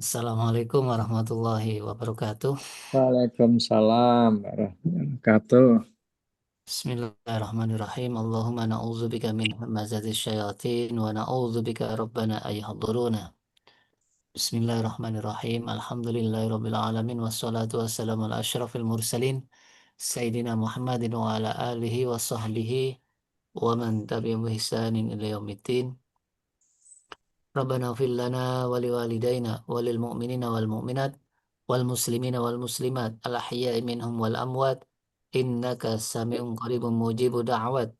Assalamualaikum warahmatullahi wabarakatuh. Waalaikumsalam warahmatullahi wabarakatuh. Bismillahirrahmanirrahim. Allahumma na'udzubika min hamazatis syayatin wa na'udzubika rabbana ayyuhduruna. Bismillahirrahmanirrahim. Alhamdulillahirabbil alamin wassalatu wassalamu ala asyrafil mursalin Sayyidina Muhammadin wa ala alihi wa sahbihi wa man tabi'ahum bi ihsanin ila yaumiddin. Rabbana ighfir lana wa liwalidayna wa lil mu'minina wal mu'minat wal muslimina wal muslimat al ahya'i minhum wal amwat innaka sami'un qaribun mujibu da'wat.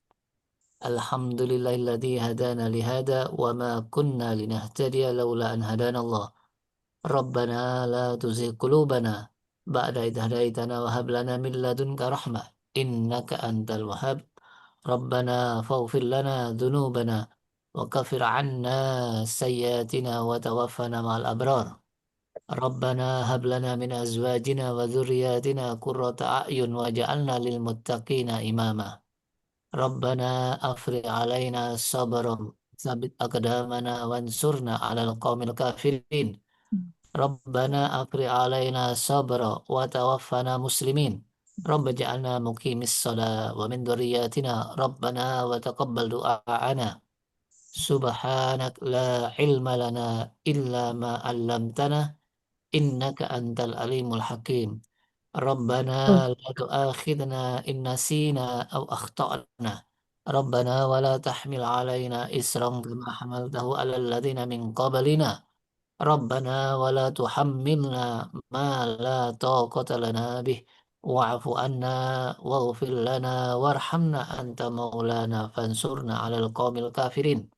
Alhamdulillahilladzi hadana li hada wa ma kunna linahtadiya laula an hadana Allah. Rabbana la tuzigh qulubana ba'da idh hadaitana wa hab lana min ladunka rahmah innaka antal wahhab. Rabbana faghfir lana dhunubana wa kaffir 'anna sayyi'atina wa tawaffana ma'al abrar. Rabbana hab lana min azwajina wa dhurriyyatina qurrata a'yun waj'alna lil muttaqina imama. Rabbana afrigh 'alaina sabran tsabbit aqdamana wansurna 'alal qaumil kafirin. Rabbana afrigh 'alaina sabra wa tawaffana muslimin. Rabb ij'alna muqimis shalah wa min dhurriyyatina Rabbana wa taqabbal du'aana. Subhanak la ilma lana illa ma 'allamtana innaka antal alimul hakim. Rabbana la tu'akhidna in nasina aw akhtana. Rabbana wa la tahmil 'alaina isran kama hamaltahu 'alal ladzina min qablina. Rabbana wa la tuhammilna ma la taqata lana bih wa'fu anna waghfir lana warhamna anta maulana fansurna 'alal qaumil kafirin.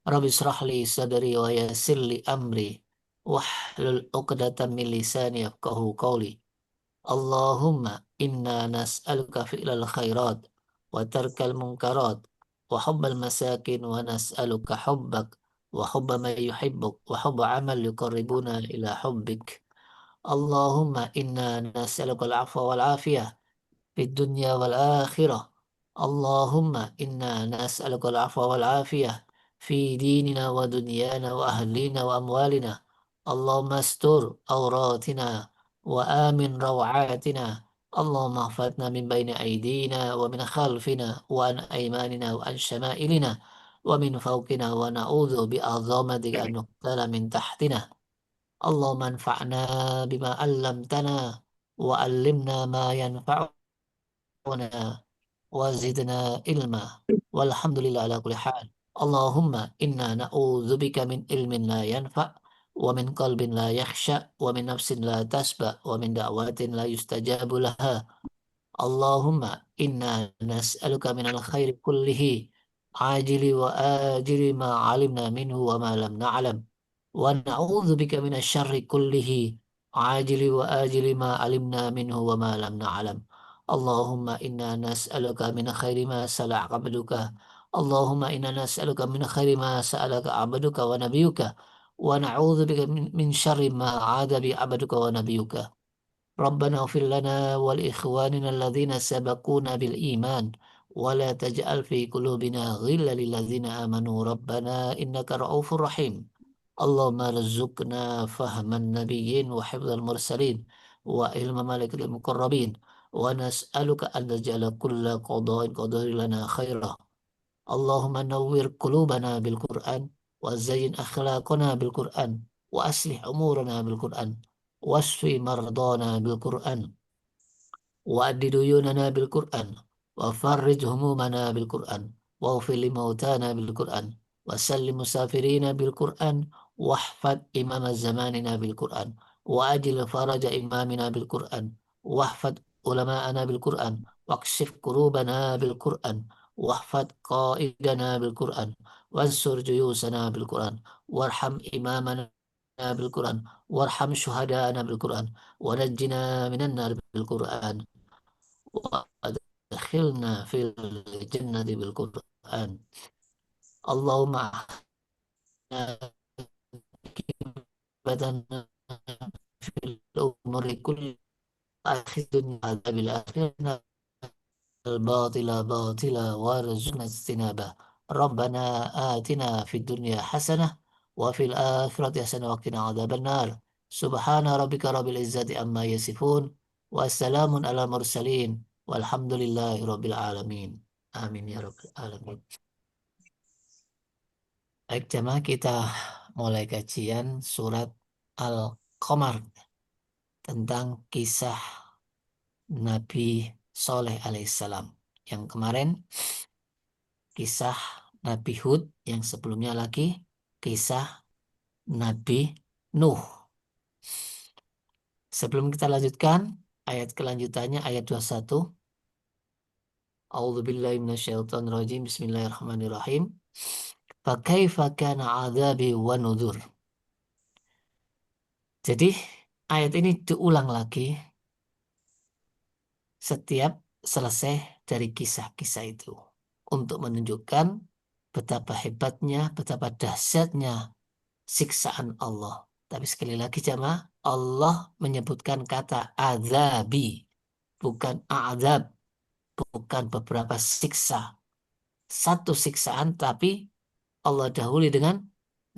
Rabbi israh li sadri wa yassir li amri wahlul 'uqdatam min lisani yafqahu qawli. Allahumma inna nas'aluka fi'lal khairat wa tarkal munkarat wa hubbal masakin wa nas'aluka hubbak wa hubba man yuhibbuk wa hubba amal yuqarribuna ila hubbik. Allahumma inna nas'aluka al-'afwa wal 'afiyah في الدنيا والآخرة. اللهم إنا نسألك العفو والعافية في ديننا ودنيانا وأهلنا وأموالنا. اللهم استر عوراتنا وآمن روعاتنا. اللهم احفظنا من بين أيدينا ومن خلفنا وعن أيماننا وعن شمائلنا ومن فوقنا ونعوذ بعظمتك أن نقتل من تحتنا. اللهم انفعنا بما علمتنا وعلمنا ما ينفعنا وزدنا علما والحمد لله على كل حال. اللهم إنا نعوذ بك من علم لا ينفع ومن قلب لا يخشع ومن نفس لا تشبع ومن دعوات لا يستجاب لها. اللهم إنا نسألك من الخير كله عاجل وآجل ما علمنا منه وما لم نعلم ونعوذ بك من الشر كله عاجل وآجل ما علمنا منه وما لم نعلم. اللهم إنا نسألك من خير ما سألك عبدك. اللهم إنا نسألك من خير ما سألك عبدك ونبيك ونعوذ بك من شر ما عاد به عبدك ونبيك. ربنا اغفر لنا ولإخواننا الذين سبقونا بالإيمان ولا تجعل في قلوبنا غلا للذين آمنوا ربنا إنك رؤوف رحيم. اللهم ارزقنا فهم النبيين وحفظ المرسلين وعلم ملك المقربين ونسألك أن تجعل كل قضاء قدر لنا خيرا. اللهم نور قلوبنا بالقرآن وزين أخلاقنا بالقرآن وأصلح أمورنا بالقرآن واشف مرضانا بالقرآن وأد ديوننا بالقرآن وفرج همومنا بالقرآن واغفر لموتانا بالقرآن وسلم مسافرين بالقرآن واحفظ إمام زماننا بالقرآن وأجل فرج إمامنا بالقرآن واحفظ علماءنا بالقرآن واكشف كروبنا بالقرآن واحفظ قائدنا بالقرآن وانصر جيوسنا بالقرآن وارحم إمامنا بالقرآن وارحم شهداءنا بالقرآن ونجنا من النار بالقرآن وأدخلنا في الجنة بالقرآن. اللهم أحينا بدنا في الأمور كل آخر الدنيا عذاب الآخرة الباطل باطلا وارزقنا اجتنابه. ربنا آتنا في الدنيا حسنة wa fil akhirati hasanah wa qina adzabannar. Subhana rabbika rabbil izzati amma yasifun. Wassalamun ala mursalin. Walhamdulillahi rabbil alamin. Amin ya rabbal alamin. Baik, jemaah kita mulai kajian surat Al-Qamar tentang kisah Nabi Soleh alaihissalam. Yang kemarin kisah Nabi Hud, yang sebelumnya lagi kisah Nabi Nuh. Sebelum kita lanjutkan, ayat kelanjutannya ayat 21. A'udzubillahi minasyaitonirrajim. Bismillahirrahmanirrahim. Fakaifa kana 'adzabi wa nudhur. Jadi ayat ini diulang lagi setiap selesai dari kisah-kisah itu untuk menunjukkan betapa hebatnya, betapa dahsyatnya siksaan Allah. Tapi sekali lagi jamaah, Allah menyebutkan kata azabi, bukan azab, bukan beberapa siksa. Satu siksaan, tapi Allah dahului dengan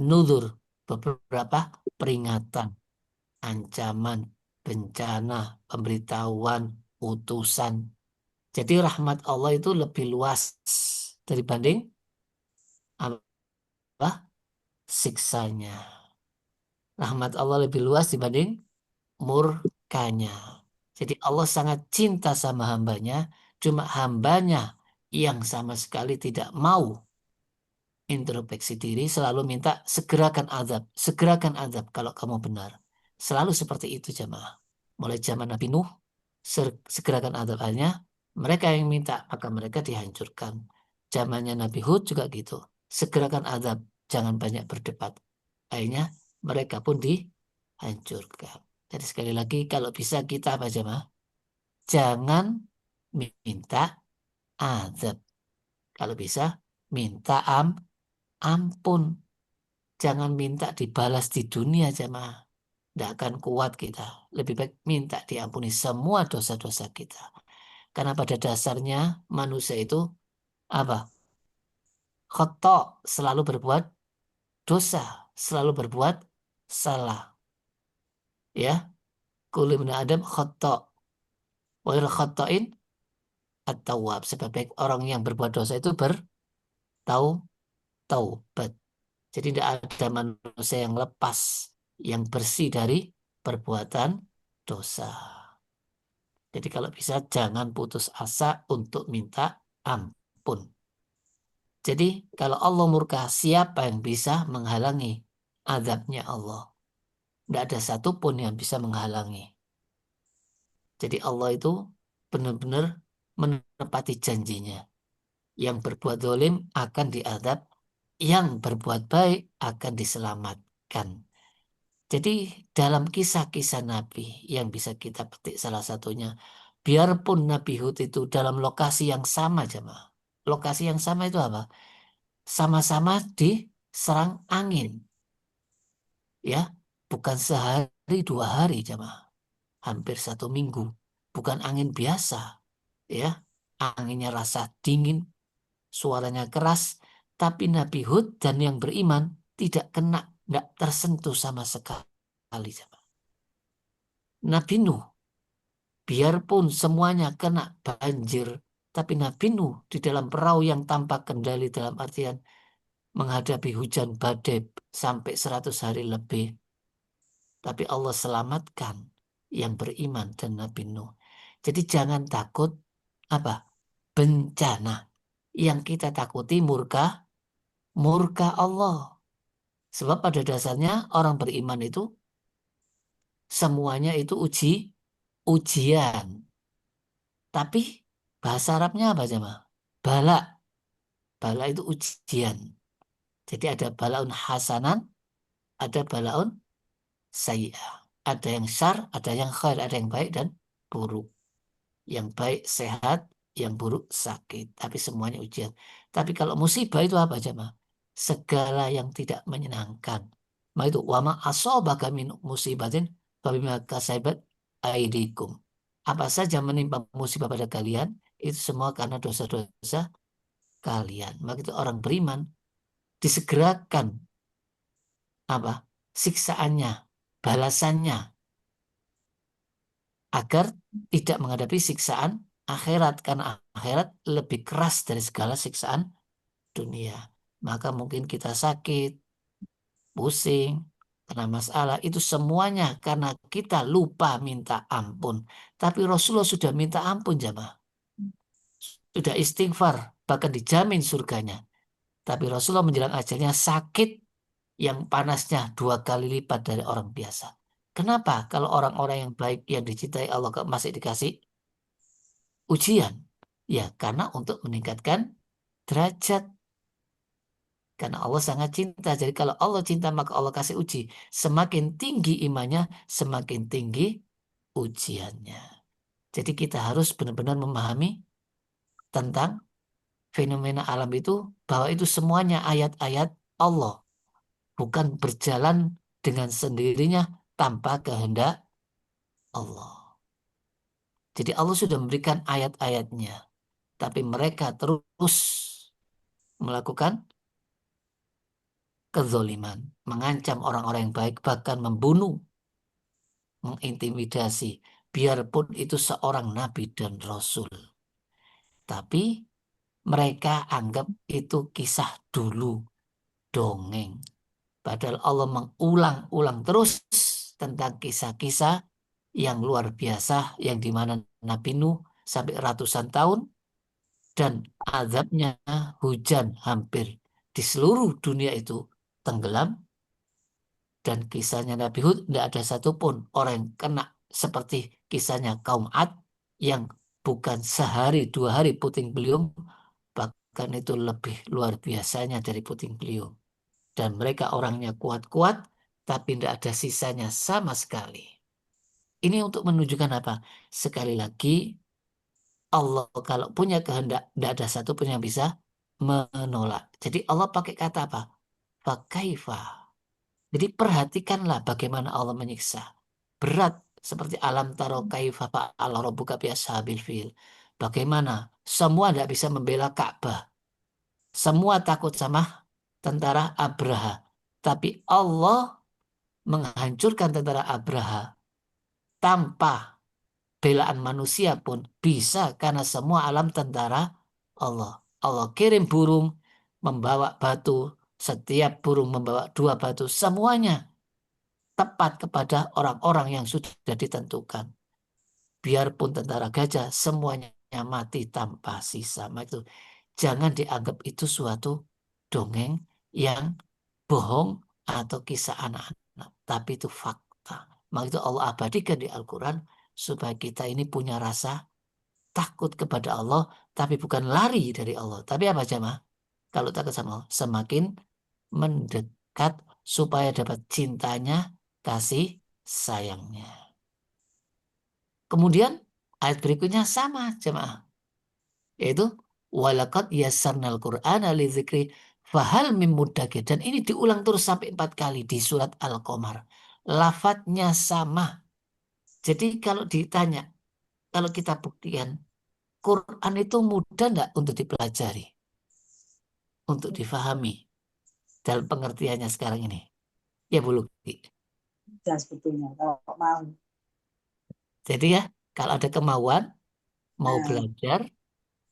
nuzur, beberapa peringatan, ancaman, bencana, pemberitahuan, utusan. Jadi rahmat Allah itu lebih luas dibanding apa? Siksanya. Rahmat Allah lebih luas dibanding murkanya. Jadi Allah sangat cinta sama hambanya, cuma hambanya yang sama sekali tidak mau introspeksi diri, selalu minta segerakan azab kalau kamu benar. Selalu seperti itu jamaah. Mulai zaman Nabi Nuh, segerakan azab, hanya mereka yang minta, maka mereka dihancurkan. Zamannya Nabi Hud juga gitu. Segerakan azab, jangan banyak berdebat. Akhirnya mereka pun dihancurkan. Jadi sekali lagi, kalau bisa kita apa jamaah? Jangan minta azab. Kalau bisa, minta ampun. Jangan minta dibalas di dunia jamaah. Tidak akan kuat kita. Lebih baik minta diampuni semua dosa-dosa kita. Karena pada dasarnya manusia itu apa? Khoto, selalu berbuat dosa, selalu berbuat salah. Ya, kullu ibnu Adam khoto, wa ghairu khotoin at-tawwab. Sebab baik orang yang berbuat dosa itu taubat. Jadi tidak ada manusia yang lepas, yang bersih dari perbuatan dosa. Jadi kalau bisa jangan putus asa untuk minta ampun. Jadi kalau Allah murka, siapa yang bisa menghalangi azabnya Allah? Tidak ada satupun yang bisa menghalangi. Jadi Allah itu benar-benar menepati janjinya. Yang berbuat zalim akan diazab, yang berbuat baik akan diselamatkan. Jadi dalam kisah-kisah Nabi yang bisa kita petik salah satunya, biarpun Nabi Hud itu dalam lokasi yang sama jemaah. Lokasi yang sama itu apa? Sama-sama diserang angin. Ya, bukan sehari dua hari jemaah. Hampir satu minggu. Bukan angin biasa. Ya, anginnya rasa dingin, suaranya keras, tapi Nabi Hud dan yang beriman tidak kena, tidak tersentuh sama sekali jemaah. Nabi Nuh, biarpun semuanya kena banjir, tapi Nabi Nuh di dalam perahu yang tanpa kendali dalam artian menghadapi hujan badai sampai 100 hari lebih. Tapi Allah selamatkan yang beriman dan Nabi Nuh. Jadi jangan takut apa? Bencana. Yang kita takuti murka Allah. Sebab pada dasarnya orang beriman itu semuanya itu ujian. Tapi bahasa Arabnya apa jemaah? Bala. Bala itu ujian. Jadi ada balaun hasanan, ada balaun sayyi'ah. Ada yang syar, ada yang khair, ada yang baik dan buruk. Yang baik sehat, yang buruk sakit. Tapi semuanya ujian. Tapi kalau musibah itu apa jemaah? Segala yang tidak menyenangkan. Maka itu wama asobaka min musibatin fabima kasabat aidikum. Apa saja menimpa musibah pada kalian, itu semua karena dosa-dosa kalian. Maka itu orang beriman disegerakan apa? Siksaannya, balasannya, agar tidak menghadapi siksaan akhirat, karena akhirat lebih keras dari segala siksaan dunia. Maka mungkin kita sakit, pusing, kena masalah, itu semuanya karena kita lupa minta ampun. Tapi Rasulullah sudah minta ampun, jamaah. Sudah istighfar, bahkan dijamin surganya. Tapi Rasulullah menjelang ajalnya sakit yang panasnya 2 kali lipat dari orang biasa. Kenapa? Kalau orang-orang yang baik yang dicintai Allah masih dikasih ujian? Ya, karena untuk meningkatkan derajat. Karena Allah sangat cinta. Jadi kalau Allah cinta maka Allah kasih uji. Semakin tinggi imannya, semakin tinggi ujiannya. Jadi kita harus benar-benar memahami tentang fenomena alam itu, bahwa itu semuanya ayat-ayat Allah. Bukan berjalan dengan sendirinya tanpa kehendak Allah. Jadi Allah sudah memberikan ayat-ayatnya. Tapi mereka terus melakukan kezoliman. Mengancam orang-orang yang baik, bahkan membunuh, mengintimidasi. Biarpun itu seorang nabi dan rasul. Tapi mereka anggap itu kisah dulu, dongeng. Padahal Allah mengulang-ulang terus tentang kisah-kisah yang luar biasa, yang dimana Nabi Nuh sampai ratusan tahun, dan azabnya hujan hampir di seluruh dunia itu tenggelam, dan kisahnya Nabi Hud tidak ada satupun orang yang kena seperti kisahnya kaum Ad yang bukan sehari 2 hari puting beliung, bahkan itu lebih luar biasanya dari puting beliung. Dan mereka orangnya kuat-kuat, tapi tidak ada sisanya sama sekali. Ini untuk menunjukkan apa? Sekali lagi, Allah kalau punya kehendak, tidak ada satupun yang bisa menolak. Jadi Allah pakai kata apa? Fakaifa. Jadi perhatikanlah bagaimana Allah menyiksa. Berat seperti alam taro kaifa fa'ala rabbuka bi ashabil fil. Bagaimana semua tidak bisa membela Ka'bah. Semua takut sama tentara Abraha. Tapi Allah menghancurkan tentara Abraha tanpa belaan manusia pun bisa, karena semua alam tentara Allah. Allah kirim burung membawa batu. Setiap burung membawa 2 batu. Semuanya tepat kepada orang-orang yang sudah ditentukan. Biarpun tentara gajah, semuanya mati tanpa sisa. Maka itu, jangan dianggap itu suatu dongeng yang bohong atau kisah anak-anak. Tapi itu fakta. Maka itu Allah abadikan di Al-Quran supaya kita ini punya rasa takut kepada Allah, tapi bukan lari dari Allah. Tapi apa jemaah? Kalau takut sama Allah, semakin mendekat supaya dapat cintanya, kasih sayangnya. Kemudian ayat berikutnya sama jemaah, yaitu walaqad yassarnal Qur'ana lidzikri fahal mim muddakir. Dan ini diulang terus sampai 4 kali di surat Al-Qamar. Lafadznya sama. Jadi kalau ditanya, kalau kita buktikan, Quran itu mudah enggak untuk dipelajari, untuk difahami dalam pengertiannya sekarang ini? Ya Bu Luki. Dan sebetulnya kalau mau. Jadi ya, kalau ada kemauan, mau Nah, belajar,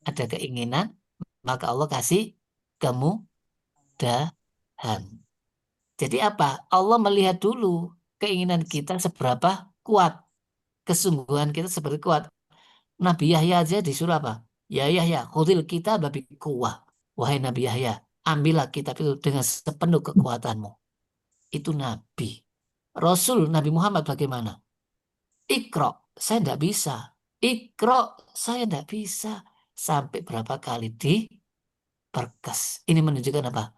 ada keinginan, maka Allah kasih kemudahan. Jadi apa? Allah melihat dulu keinginan kita seberapa kuat, kesungguhan kita seperti kuat. Nabi Yahya aja disuruh apa? Ya Yahya, khudil kita babi kuwah. Wahai Nabi Yahya, ambillah kitab itu dengan sepenuh kekuatanmu. Itu Nabi. Rasul Nabi Muhammad bagaimana? Ikro, saya tidak bisa. Ikro, saya tidak bisa. Sampai berapa kali diperkas. Ini menunjukkan apa?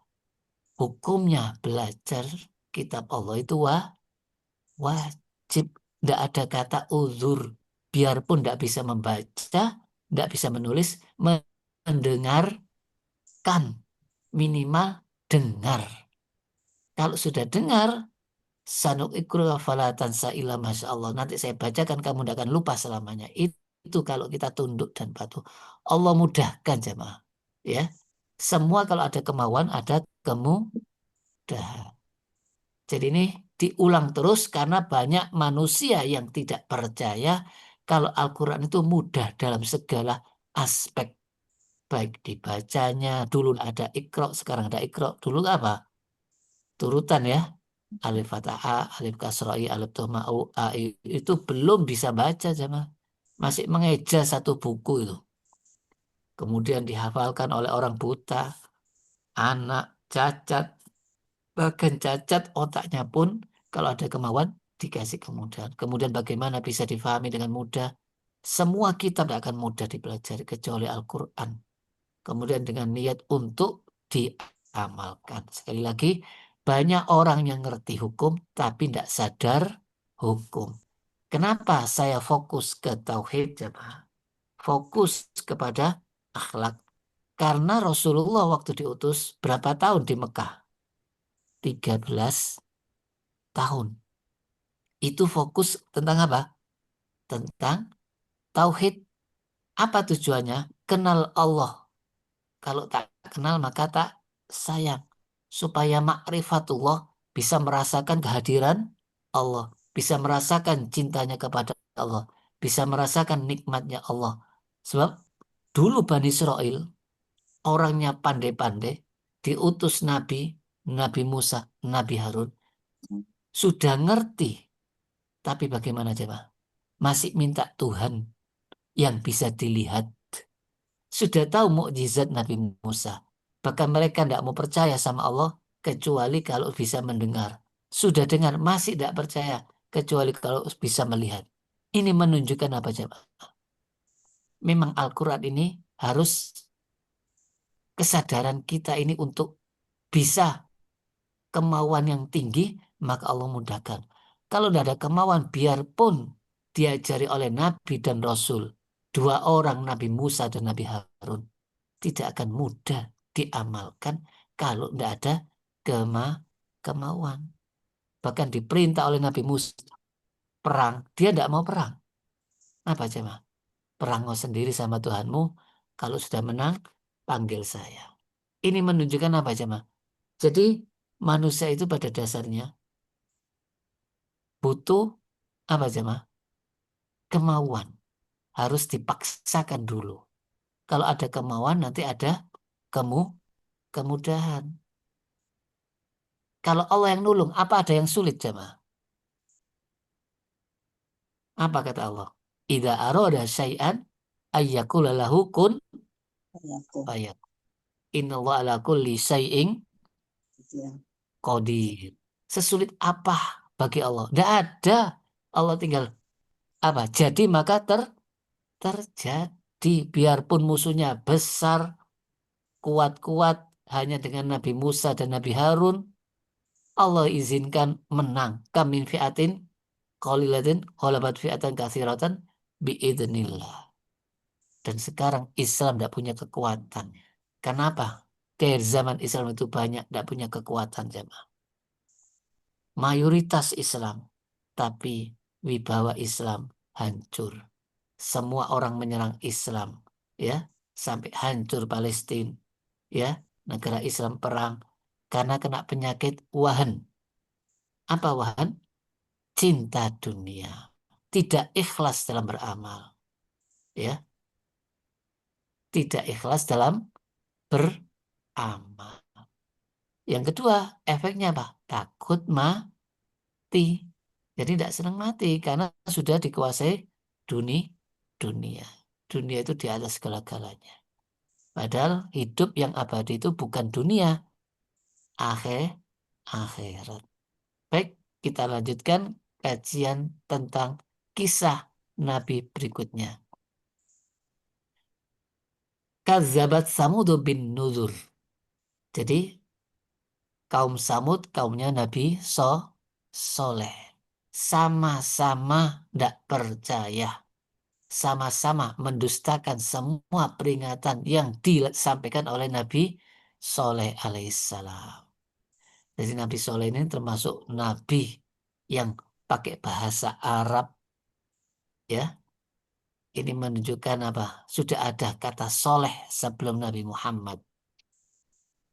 Hukumnya belajar kitab Allah itu wajib. Tidak ada kata uzur. Biarpun tidak bisa membaca, tidak bisa menulis, mendengarkan. Minimal dengar. Kalau sudah dengar, sanuk ikru falatan sa'ilah masya Allah. Nanti saya bacakan, kamu tidak akan lupa selamanya. Itu kalau kita tunduk dan patuh. Allah mudahkan jemaah. Ya, semua kalau ada kemauan, ada kemudahan. Jadi ini diulang terus karena banyak manusia yang tidak percaya kalau Al-Quran itu mudah dalam segala aspek. Baik dibacanya, dulu ada Iqra, sekarang ada Iqra. Dulu apa? Turutan ya. Alif Fathah A, Alif Kasroh I, Alif Dhamma U, A, I. Itu belum bisa baca jemaah. Masih mengeja satu buku itu. Kemudian dihafalkan oleh orang buta, anak, cacat, bahkan cacat otaknya pun kalau ada kemauan dikasih kemudahan. Kemudian bagaimana bisa difahami dengan mudah? Semua kitab tidak akan mudah dipelajari kecuali Al-Quran. Kemudian dengan niat untuk diamalkan. Sekali lagi, banyak orang yang ngerti hukum tapi tidak sadar hukum. Kenapa saya fokus ke tauhid, jemaah? Fokus kepada akhlak. Karena Rasulullah waktu diutus berapa tahun di Mekah? 13 tahun. Itu fokus tentang apa? Tentang tauhid. Apa tujuannya? Kenal Allah. Kalau tak kenal maka tak sayang. Supaya ma'rifatullah bisa merasakan kehadiran Allah. Bisa merasakan cintanya kepada Allah. Bisa merasakan nikmatnya Allah. Sebab dulu Bani Israel orangnya pandai-pandai. Diutus Nabi Musa, Nabi Harun. Sudah ngerti. Tapi bagaimana coba? Masih minta Tuhan yang bisa dilihat. Sudah tahu mukjizat Nabi Musa. Bahkan mereka tidak mau percaya sama Allah kecuali kalau bisa mendengar. Sudah dengar masih tidak percaya kecuali kalau bisa melihat. Ini menunjukkan apa coba? Memang Al-Quran ini harus kesadaran kita ini untuk bisa kemauan yang tinggi, maka Allah mudahkan. Kalau tidak ada kemauan, biarpun diajari oleh Nabi dan Rasul, dua orang Nabi Musa dan Nabi Harun, tidak akan mudah diamalkan kalau tidak ada kemauan. Bahkan diperintah oleh Nabi Musa perang, dia tidak mau perang. Apa cema? Perang sendiri sama Tuhanmu, kalau sudah menang, panggil saya. Ini menunjukkan apa cema? Jadi manusia itu pada dasarnya butuh apa cema? Kemauan. Harus dipaksakan dulu. Kalau ada kemauan nanti ada kemu kemudahan. Kalau Allah yang nulung, apa ada yang sulit jemaah? Apa kata Allah? Idza arada syai'an ayyakula lahu kun Ayahku. fayakun. Innallaha ala kulli syai'in Ya. qadir. Sesulit apa bagi Allah? Tidak ada. Allah tinggal apa? Jadi maka terjadi. Biarpun musuhnya besar, kuat-kuat, hanya dengan Nabi Musa dan Nabi Harun, Allah izinkan menang. Kam min fi'atin qalilatin ghalabat fi'atan katsiratan biidznillah. Dan sekarang Islam tidak punya kekuatan. Kenapa? Dari zaman Islam itu banyak tidak punya kekuatan jemaah. Mayoritas Islam, tapi wibawa Islam hancur. Semua orang menyerang Islam, ya, sampai hancur Palestina, ya, negara Islam perang karena kena penyakit wahan. Apa wahan? Cinta dunia, tidak ikhlas dalam beramal, ya, tidak ikhlas dalam beramal. Yang kedua, efeknya apa? Takut mati. Jadi tidak senang mati karena sudah dikuasai dunia. Dunia, dunia itu di atas segala-galanya. Padahal hidup yang abadi itu bukan dunia, akhirat. Baik, kita lanjutkan kajian tentang kisah Nabi berikutnya. Kazabat Samud bin Nuzur. Jadi kaum Samud, kaumnya Nabi Soleh. Sama-sama tidak percaya. Sama-sama mendustakan semua peringatan yang disampaikan oleh Nabi Soleh alaihissalam. Jadi Nabi Soleh ini termasuk Nabi yang pakai bahasa Arab. Ya, ini menunjukkan apa? Sudah ada kata soleh sebelum Nabi Muhammad.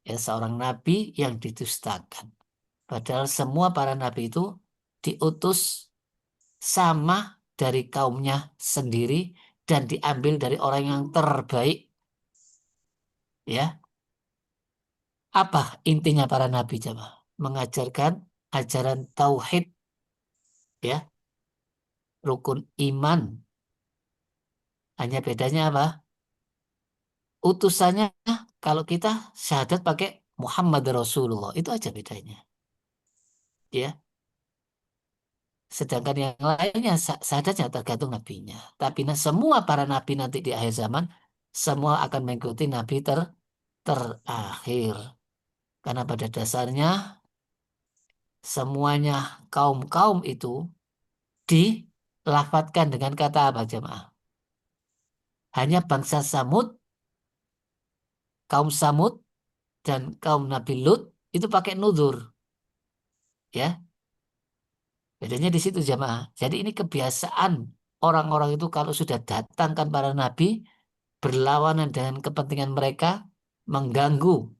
Ya, seorang Nabi yang didustakan. Padahal semua para nabi itu diutus sama dari kaumnya sendiri dan diambil dari orang yang terbaik. Ya, apa intinya para nabi coba? Mengajarkan ajaran tauhid, ya, rukun iman. Hanya bedanya apa? Utusannya kalau kita syahadat pakai Muhammad Rasulullah, itu aja bedanya. Ya, sedangkan yang lainnya syahadatnya tergantung nabinya. Tapi semua para nabi nanti di akhir zaman semua akan mengikuti nabi terakhir. Karena pada dasarnya semuanya kaum-kaum itu dilafatkan dengan kata apa jemaah? Hanya bangsa kaum Samud dan kaum Nabi Lut itu pakai nudur, ya. Bedanya di situ jemaah. Jadi ini kebiasaan orang-orang itu kalau sudah datangkan para nabi berlawanan dengan kepentingan mereka, mengganggu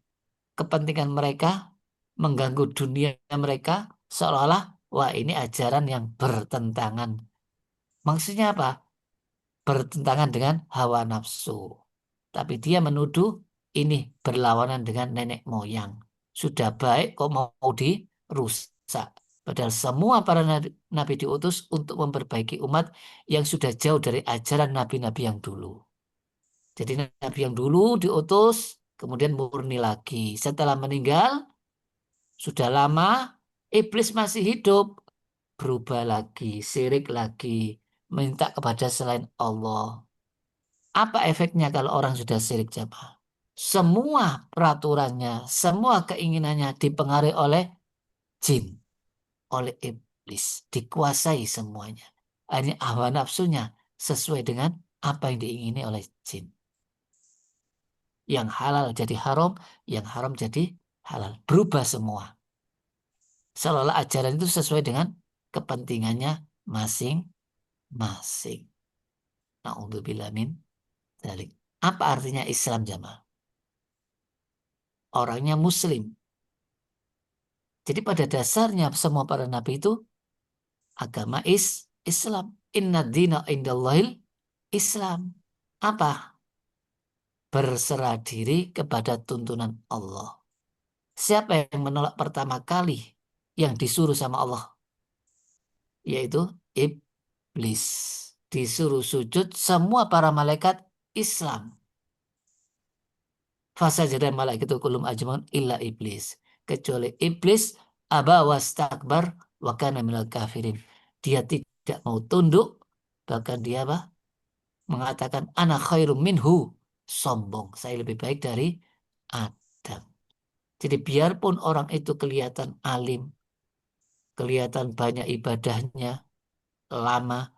kepentingan mereka, mengganggu dunia mereka, seolah-olah wah ini ajaran yang bertentangan. Maksudnya apa? Bertentangan dengan hawa nafsu. Tapi dia menuduh ini berlawanan dengan nenek moyang. Sudah baik kok mau dirusak. Padahal semua para nabi diutus untuk memperbaiki umat yang sudah jauh dari ajaran nabi-nabi yang dulu. Jadi nabi yang dulu diutus, kemudian murni lagi. Setelah meninggal, sudah lama, iblis masih hidup. Berubah lagi, syirik lagi, minta kepada selain Allah. Apa efeknya kalau orang sudah syirik jamaah? Semua peraturannya, semua keinginannya dipengaruhi oleh jin, oleh iblis, dikuasai semuanya. Hanya hawa nafsunya sesuai dengan apa yang diingini oleh jin. Yang halal jadi haram, yang haram jadi halal. Berubah semua. Seolah-olah ajaran itu sesuai dengan kepentingannya masing-masing. Na'udzubillah min dzalik. Apa artinya Islam jamaah? Orangnya muslim. Jadi pada dasarnya semua para nabi itu agama Islam. Inna dina indallahil Islam. Apa? Berserah diri kepada tuntunan Allah. Siapa yang menolak pertama kali yang disuruh sama Allah? Yaitu iblis. Disuruh sujud semua para malaikat Islam. Fasajada malaikatu kulum ajmaun illa iblis. Kecuali iblis aba wastakbar wa kana minal kafirin. Dia tidak mau tunduk, bahkan dia apa? Mengatakan ana khairum minhu, sombong. Saya lebih baik dari Adam. Jadi biarpun orang itu kelihatan alim, kelihatan banyak ibadahnya, lama,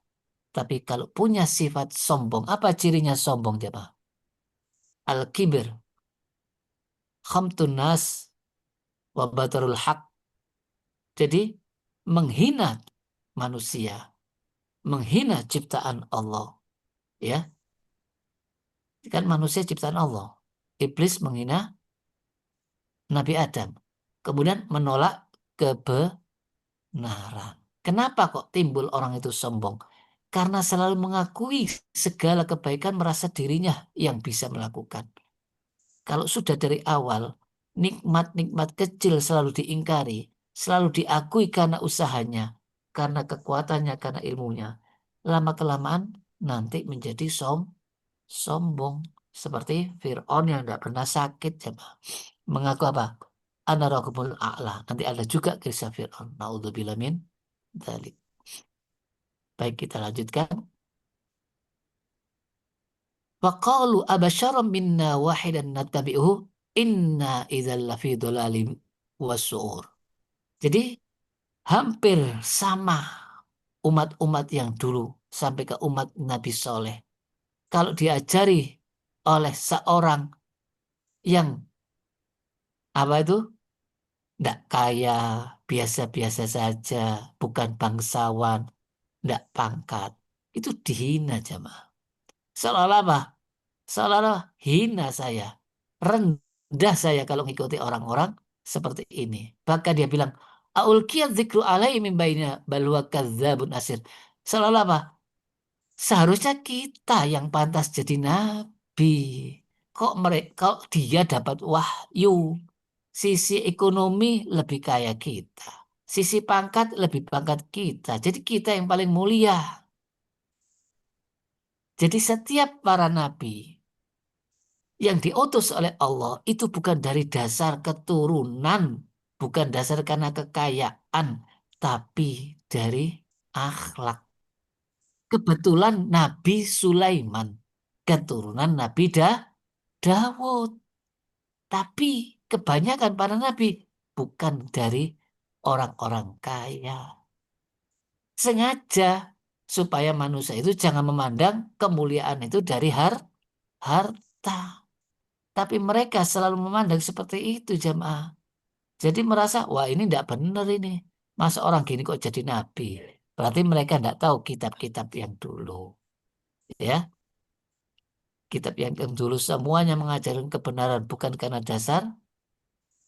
tapi kalau punya sifat sombong, apa cirinya sombong jemaah? Al-kibir, khamtun nas, wa batarul haq. Jadi menghina manusia, menghina ciptaan Allah, ya. Kan manusia ciptaan Allah. Iblis menghina Nabi Adam. Kemudian menolak kebenaran. Kenapa kok timbul orang itu sombong? Karena selalu mengakui segala kebaikan merasa dirinya yang bisa melakukan. Kalau sudah dari awal, nikmat-nikmat kecil selalu diingkari, selalu diakui karena usahanya, karena kekuatannya, karena ilmunya. Lama-kelamaan nanti menjadi sombong. Seperti Fir'aun yang tidak pernah sakit. Mengaku apa? Ana rabbukumul a'la. Nanti ada juga kisah Fir'aun. Na'udzubillah min dzalik. Baik, kita lanjutkan. Faqalu abasyaram minna wahidan nattabi'uhu inna idzal lafi dhalalim wasu'ur. Jadi hampir sama umat-umat yang dulu sampai ke umat Nabi Soleh. Kalau diajari oleh seorang yang apa itu? Tidak kaya, biasa-biasa saja, bukan bangsawan, tidak pangkat. Itu dihina jamaah. Seolah-olah apa? Seolah-olah hina saya. Rendah saya kalau mengikuti orang-orang seperti ini. Bahkan dia bilang, Aulkiyat dzikru alaihi min bainina bal huwa kadzdzabun asir. Seolah apa? Seharusnya kita yang pantas jadi nabi. Kok dia dapat wahyu? Sisi ekonomi lebih kaya kita. Sisi pangkat lebih pangkat kita. Jadi kita yang paling mulia. Jadi setiap para nabi yang diutus oleh Allah itu bukan dari dasar keturunan, bukan dasar karena kekayaan, tapi dari akhlak. Kebetulan Nabi Sulaiman keturunan Nabi Dawud, tapi kebanyakan para nabi bukan dari orang-orang kaya. Sengaja supaya manusia itu jangan memandang kemuliaan itu dari harta. Tapi mereka selalu memandang seperti itu jamaah. Jadi merasa, wah ini tidak benar ini. Masa orang gini kok jadi nabi? Berarti mereka tidak tahu kitab-kitab yang dulu. Ya, kitab yang dulu semuanya mengajarkan kebenaran bukan karena dasar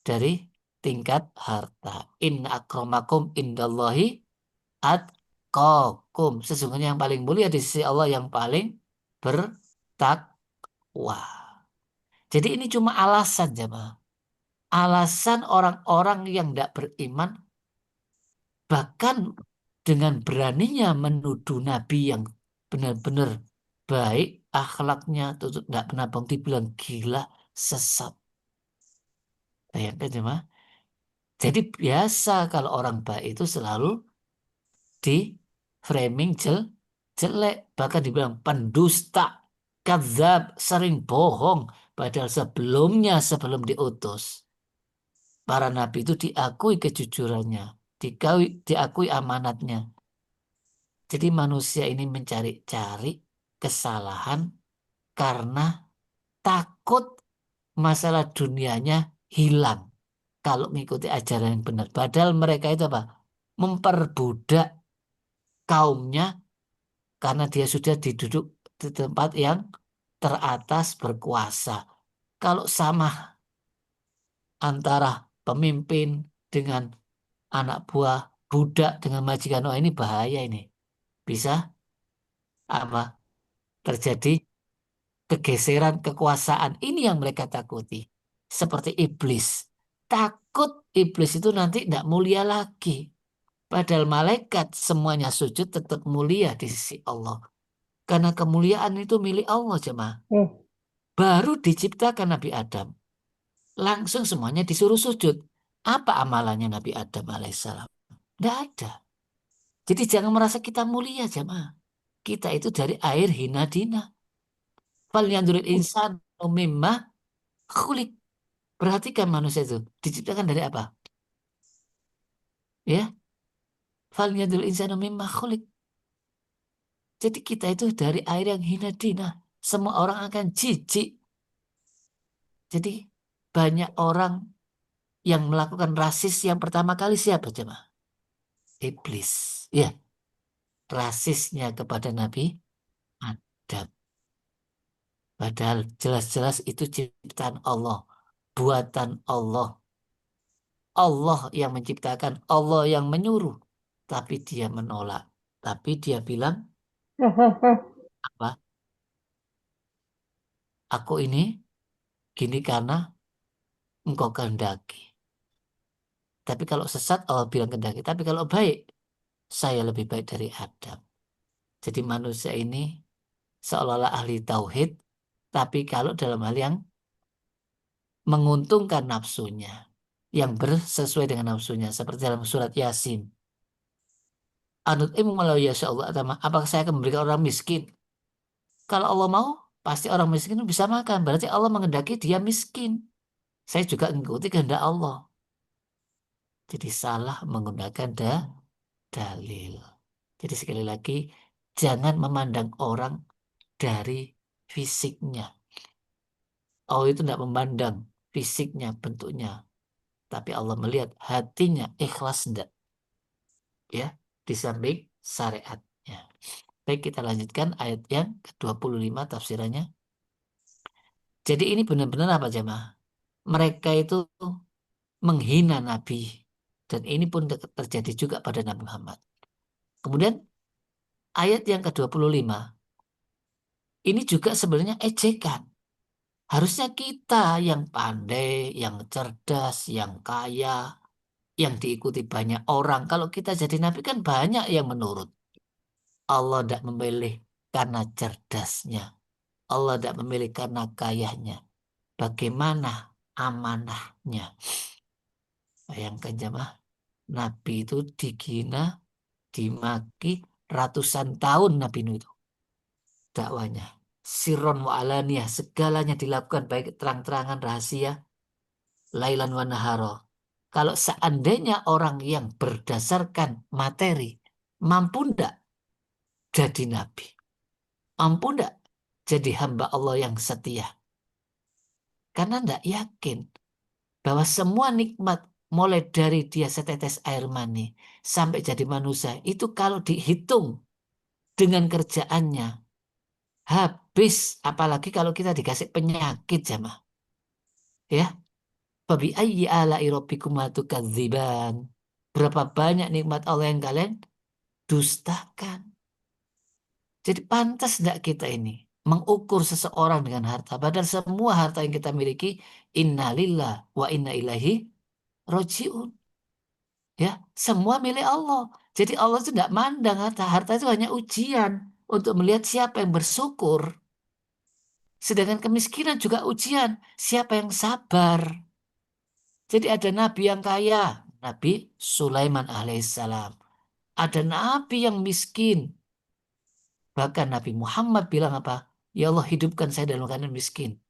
dari tingkat harta. Inna akramakum indallahi atqakum. Sesungguhnya yang paling mulia di sisi Allah yang paling bertakwa. Jadi ini cuma alasan jemaah. Alasan orang-orang yang tidak beriman bahkan dengan beraninya menuduh Nabi yang benar-benar baik akhlaknya, tutup tidak pernah bohong, dibilang gila, sesat. Bayangkan jemaah. Jadi biasa kalau orang baik itu selalu di framing jelek, bahkan dibilang pendusta, kadzab, sering bohong. Padahal sebelum diutus, para nabi itu diakui kejujurannya, diakui amanatnya. Jadi manusia ini mencari-cari kesalahan karena takut masalah dunianya hilang kalau mengikuti ajaran yang benar. Padahal mereka itu apa? Memperbudak kaumnya karena dia sudah diduduk di tempat yang teratas berkuasa. Kalau sama antara pemimpin dengan anak buah, budak dengan majikan, oh ini bahaya ini. Bisa apa? Terjadi kegeseran kekuasaan. Ini yang mereka takuti. Seperti iblis. Takut iblis itu nanti tidak mulia lagi. Padahal malaikat semuanya sujud tetap mulia di sisi Allah. Karena kemuliaan itu milik Allah jemaah. Oh, Baru diciptakan Nabi Adam. Langsung semuanya disuruh sujud. Apa amalannya Nabi Adam alaihissalam? Tidak ada. Jadi jangan merasa kita mulia jemaah. Kita itu dari air hina dina. Falyanzuril insan mimma khuliq. Perhatikan manusia itu diciptakan dari apa? Ya, falyanzuril insanu mimma khuliq. Jadi kita itu dari air yang hina dina. Semua orang akan jijik. Jadi banyak orang yang melakukan rasis yang pertama kali siapa coba? Iblis. Ya, rasisnya kepada Nabi Adam. Padahal jelas-jelas itu ciptaan Allah, buatan Allah. Allah yang menciptakan, Allah yang menyuruh. Tapi dia menolak. Tapi dia bilang, apa? Aku ini gini karena engkau kehendaki. Tapi kalau sesat, Allah bilang kehendaki. Tapi kalau baik, saya lebih baik dari Adam. Jadi manusia ini seolah-olah ahli tauhid, tapi kalau dalam hal yang menguntungkan nafsunya, yang bersesuai dengan nafsunya, seperti dalam surat Yasin. Anut ilmu walau ya Allah, apakah saya akan memberikan orang miskin? Kalau Allah mau, pasti orang miskin itu bisa makan. Berarti Allah mengendaki dia miskin. Saya juga mengikuti kehendak Allah. Jadi salah menggunakan dalil. Jadi sekali lagi, jangan memandang orang dari fisiknya. Allah itu tidak memandang fisiknya, bentuknya. Tapi Allah melihat hatinya, ikhlas enggak. Ya, di samping syariatnya. Baik, kita lanjutkan ayat yang ke-25 tafsirannya. Jadi ini benar-benar apa jemaah? Mereka itu menghina Nabi. Dan ini pun terjadi juga pada Nabi Muhammad. Kemudian ayat yang ke-25 ini juga sebenarnya ejekan. Harusnya kita yang pandai, yang cerdas, yang kaya, yang diikuti banyak orang. Kalau kita jadi nabi kan banyak yang menurut. Allah tidak memilih karena cerdasnya. Allah tidak memilih karena kayanya. Bagaimana amanahnya? Bayangkan jemaah, nabi itu dihina, dimaki ratusan tahun Nabi Nuh itu dakwanya. Sirron wa alaniyah, segalanya dilakukan baik terang-terangan rahasia, lailan wa naharo. Kalau seandainya orang yang berdasarkan materi mampu ndak jadi nabi, mampu ndak jadi hamba Allah yang setia, karena ndak yakin bahwa semua nikmat mulai dari dia setetes air mani sampai jadi manusia itu kalau dihitung dengan kerjaannya habis, apalagi kalau kita dikasih penyakit jamaah. Ya, fabi ayyi ala'i rabbikuma tukadziban. Berapa banyak nikmat Allah yang kalian dustakan. Jadi pantas tidak kita ini mengukur seseorang dengan harta. Padahal semua harta yang kita miliki, innalillah wa inna ilaihi roji'un. Ya, semua milik Allah. Jadi Allah itu tidak mandang harta. Harta itu hanya ujian untuk melihat siapa yang bersyukur. Sedangkan kemiskinan juga ujian. Siapa yang sabar? Jadi ada nabi yang kaya, Nabi Sulaiman alaihissalam. Ada nabi yang miskin. Bahkan Nabi Muhammad bilang apa? Ya Allah, hidupkan saya dalam keadaan miskin.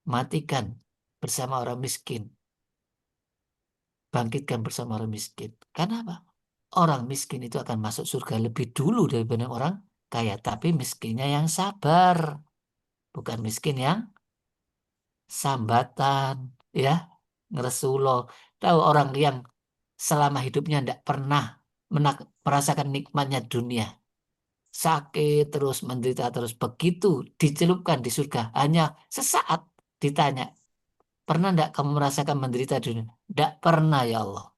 Matikan bersama orang miskin. Bangkitkan bersama orang miskin. Karena apa? Orang miskin itu akan masuk surga lebih dulu daripada orang kaya. Tapi miskinnya yang sabar. Bukan miskin yang sambatan. Ya, ngeresulo. Tahu orang yang selama hidupnya tidak pernah merasakan nikmatnya dunia. Sakit terus, menderita terus. Begitu dicelupkan di surga. Hanya sesaat ditanya, pernah tidak kamu merasakan menderita dunia? Tidak pernah ya Allah.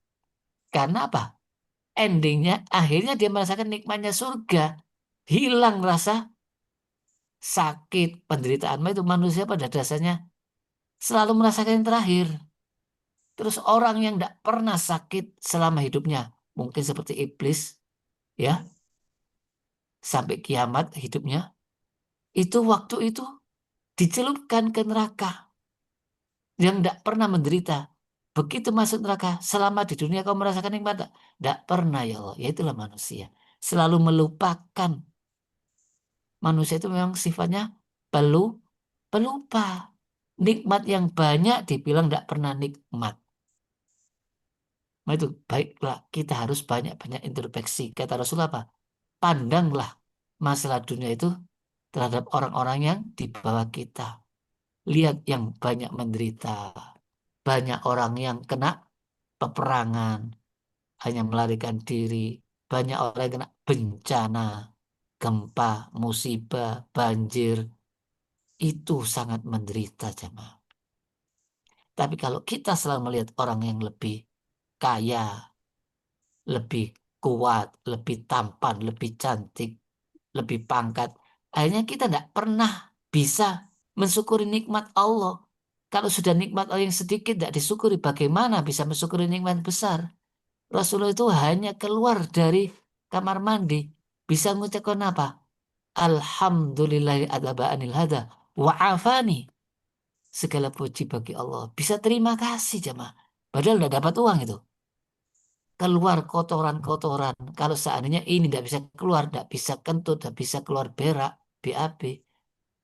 Karena apa? Endingnya, akhirnya dia merasakan nikmatnya surga. Hilang rasa sakit, penderitaan. Itu manusia pada dasarnya selalu merasakan yang terakhir. Terus orang yang tidak pernah sakit selama hidupnya, mungkin seperti iblis, ya, sampai kiamat hidupnya, itu waktu itu dicelupkan ke neraka yang tidak pernah menderita. Begitu masuk neraka, selama di dunia kau merasakan nikmat, tidak pernah ya Allah. Ya itulah manusia. Selalu melupakan. Manusia itu memang sifatnya pelupa. Nikmat yang banyak dibilang tidak pernah nikmat. Nah itu baiklah, kita harus banyak-banyak introspeksi. Kata Rasul apa? Pandanglah masalah dunia itu terhadap orang-orang yang di bawah kita. Lihat yang banyak menderita. Banyak orang yang kena peperangan, hanya melarikan diri. Banyak orang yang kena bencana, gempa, musibah, banjir. Itu sangat menderita, jemaah. Tapi kalau kita selalu melihat orang yang lebih kaya, lebih kuat, lebih tampan, lebih cantik, lebih pangkat, akhirnya kita tidak pernah bisa mensyukuri nikmat Allah. Kalau sudah nikmat Allah yang sedikit tidak disyukuri, bagaimana bisa mensyukuri nikmat besar? Rasulullah itu hanya keluar dari kamar mandi, bisa mengucapkan apa? Alhamdulillahi adaba anil hada wa'afani. Segala puji bagi Allah. Bisa terima kasih jemaah. Padahal tidak dapat uang itu. Keluar kotoran-kotoran. Kalau seandainya ini tidak bisa keluar, tidak bisa kentut, tidak bisa keluar berak, BAB.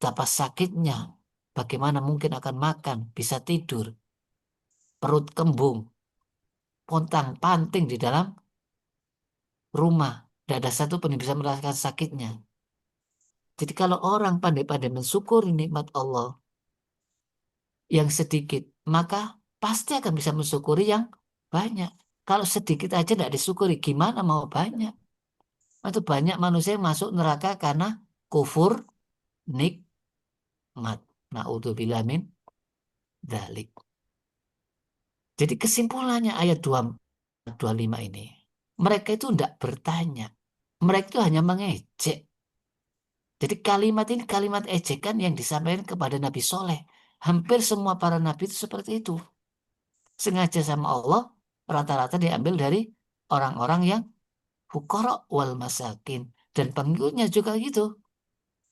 Betapa sakitnya. Bagaimana mungkin akan makan, bisa tidur, perut kembung, pontang-panting di dalam rumah. Tidak ada satu pun yang bisa merasakan sakitnya. Jadi kalau orang pandai-pandai mensyukuri nikmat Allah yang sedikit, maka pasti akan bisa mensyukuri yang banyak. Kalau sedikit aja tidak disyukuri, gimana mau banyak? Itu banyak manusia yang masuk neraka karena kufur nikmat. Na'udzubillah min dzalik. Jadi kesimpulannya ayat 25 ini, mereka itu tidak bertanya. Mereka itu hanya mengejek. Jadi kalimat ini kalimat ejekan yang disampaikan kepada Nabi Soleh. Hampir semua para nabi itu seperti itu. Sengaja sama Allah, rata-rata diambil dari orang-orang yang fuqara wal masakin. Dan pengikutnya juga gitu.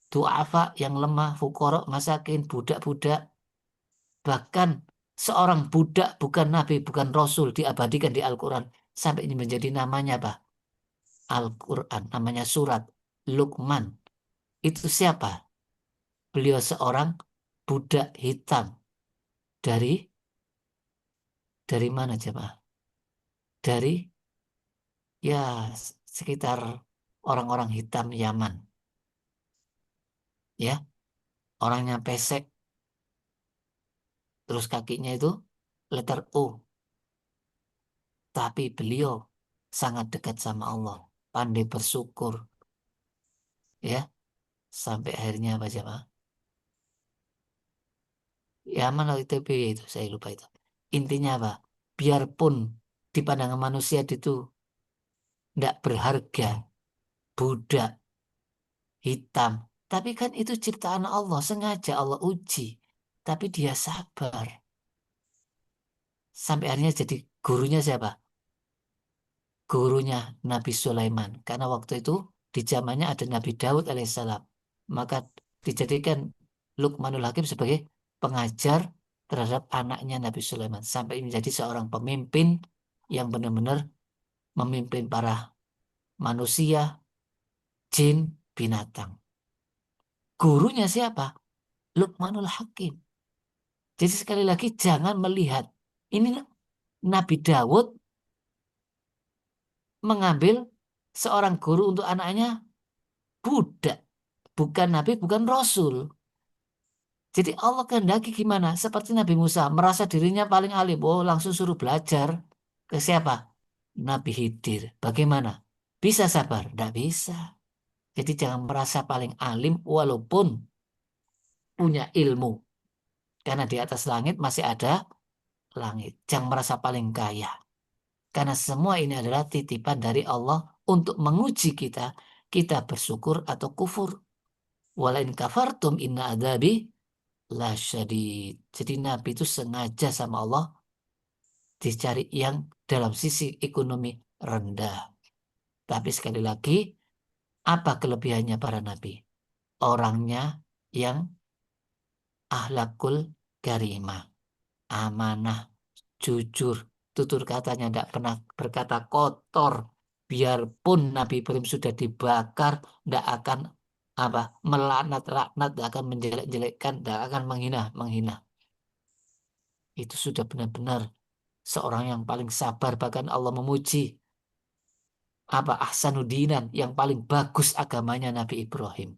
Du'afa yang lemah, fuqara, masakin, budak-budak. Bahkan seorang budak bukan nabi, bukan rasul diabadikan di Al-Quran. Sampai ini menjadi namanya apa? Al-Quran, namanya surat Luqman. Itu siapa? Beliau seorang budak hitam dari mana jemaah? Dari ya sekitar orang-orang hitam Yaman, ya, orangnya pesek, terus kakinya itu letter O, tapi beliau sangat dekat sama Allah, pandai bersyukur, ya, sampai akhirnya apa jemaah? Yaman atau ITB itu saya lupa itu. Intinya apa? Biarpun di pandangan manusia itu tidak berharga, budak, hitam. Tapi kan itu ciptaan Allah, sengaja Allah uji. Tapi dia sabar. Sampai akhirnya jadi gurunya siapa? Gurunya Nabi Sulaiman. Karena waktu itu di zamannya ada Nabi Daud alaihissalam. Maka dijadikan Luqmanul Hakim sebagai pengajar terhadap anaknya Nabi Sulaiman. Sampai menjadi seorang pemimpin yang benar-benar memimpin para manusia, jin, binatang. Gurunya siapa? Luqmanul Hakim. Jadi sekali lagi jangan melihat ini Nabi Daud mengambil seorang guru untuk anaknya budak, bukan nabi, bukan rasul. Jadi Allah kehendaki gimana? Seperti Nabi Musa merasa dirinya paling alim, oh langsung suruh belajar ke siapa? Nabi Khidir. Bagaimana? Bisa sabar? Tidak bisa. Jadi jangan merasa paling alim walaupun punya ilmu. Karena di atas langit masih ada langit. Jangan merasa paling kaya. Karena semua ini adalah titipan dari Allah untuk menguji kita. Kita bersyukur atau kufur. Walain kafartum inna adabi lasyadid. Jadi Nabi itu sengaja sama Allah dicari yang dalam sisi ekonomi rendah. Tapi sekali lagi, apa kelebihannya para Nabi? Orangnya yang ahlakul karimah, amanah, jujur, tutur katanya tidak pernah berkata kotor. Biarpun Nabi Ibrahim sudah dibakar, tidak akan apa melaknat-laknat, tidak akan menjelek-jelekkan, tidak akan menghina. Itu sudah benar-benar seorang yang paling sabar. Bahkan Allah memuji apa ahsanudinan yang paling bagus agamanya Nabi Ibrahim.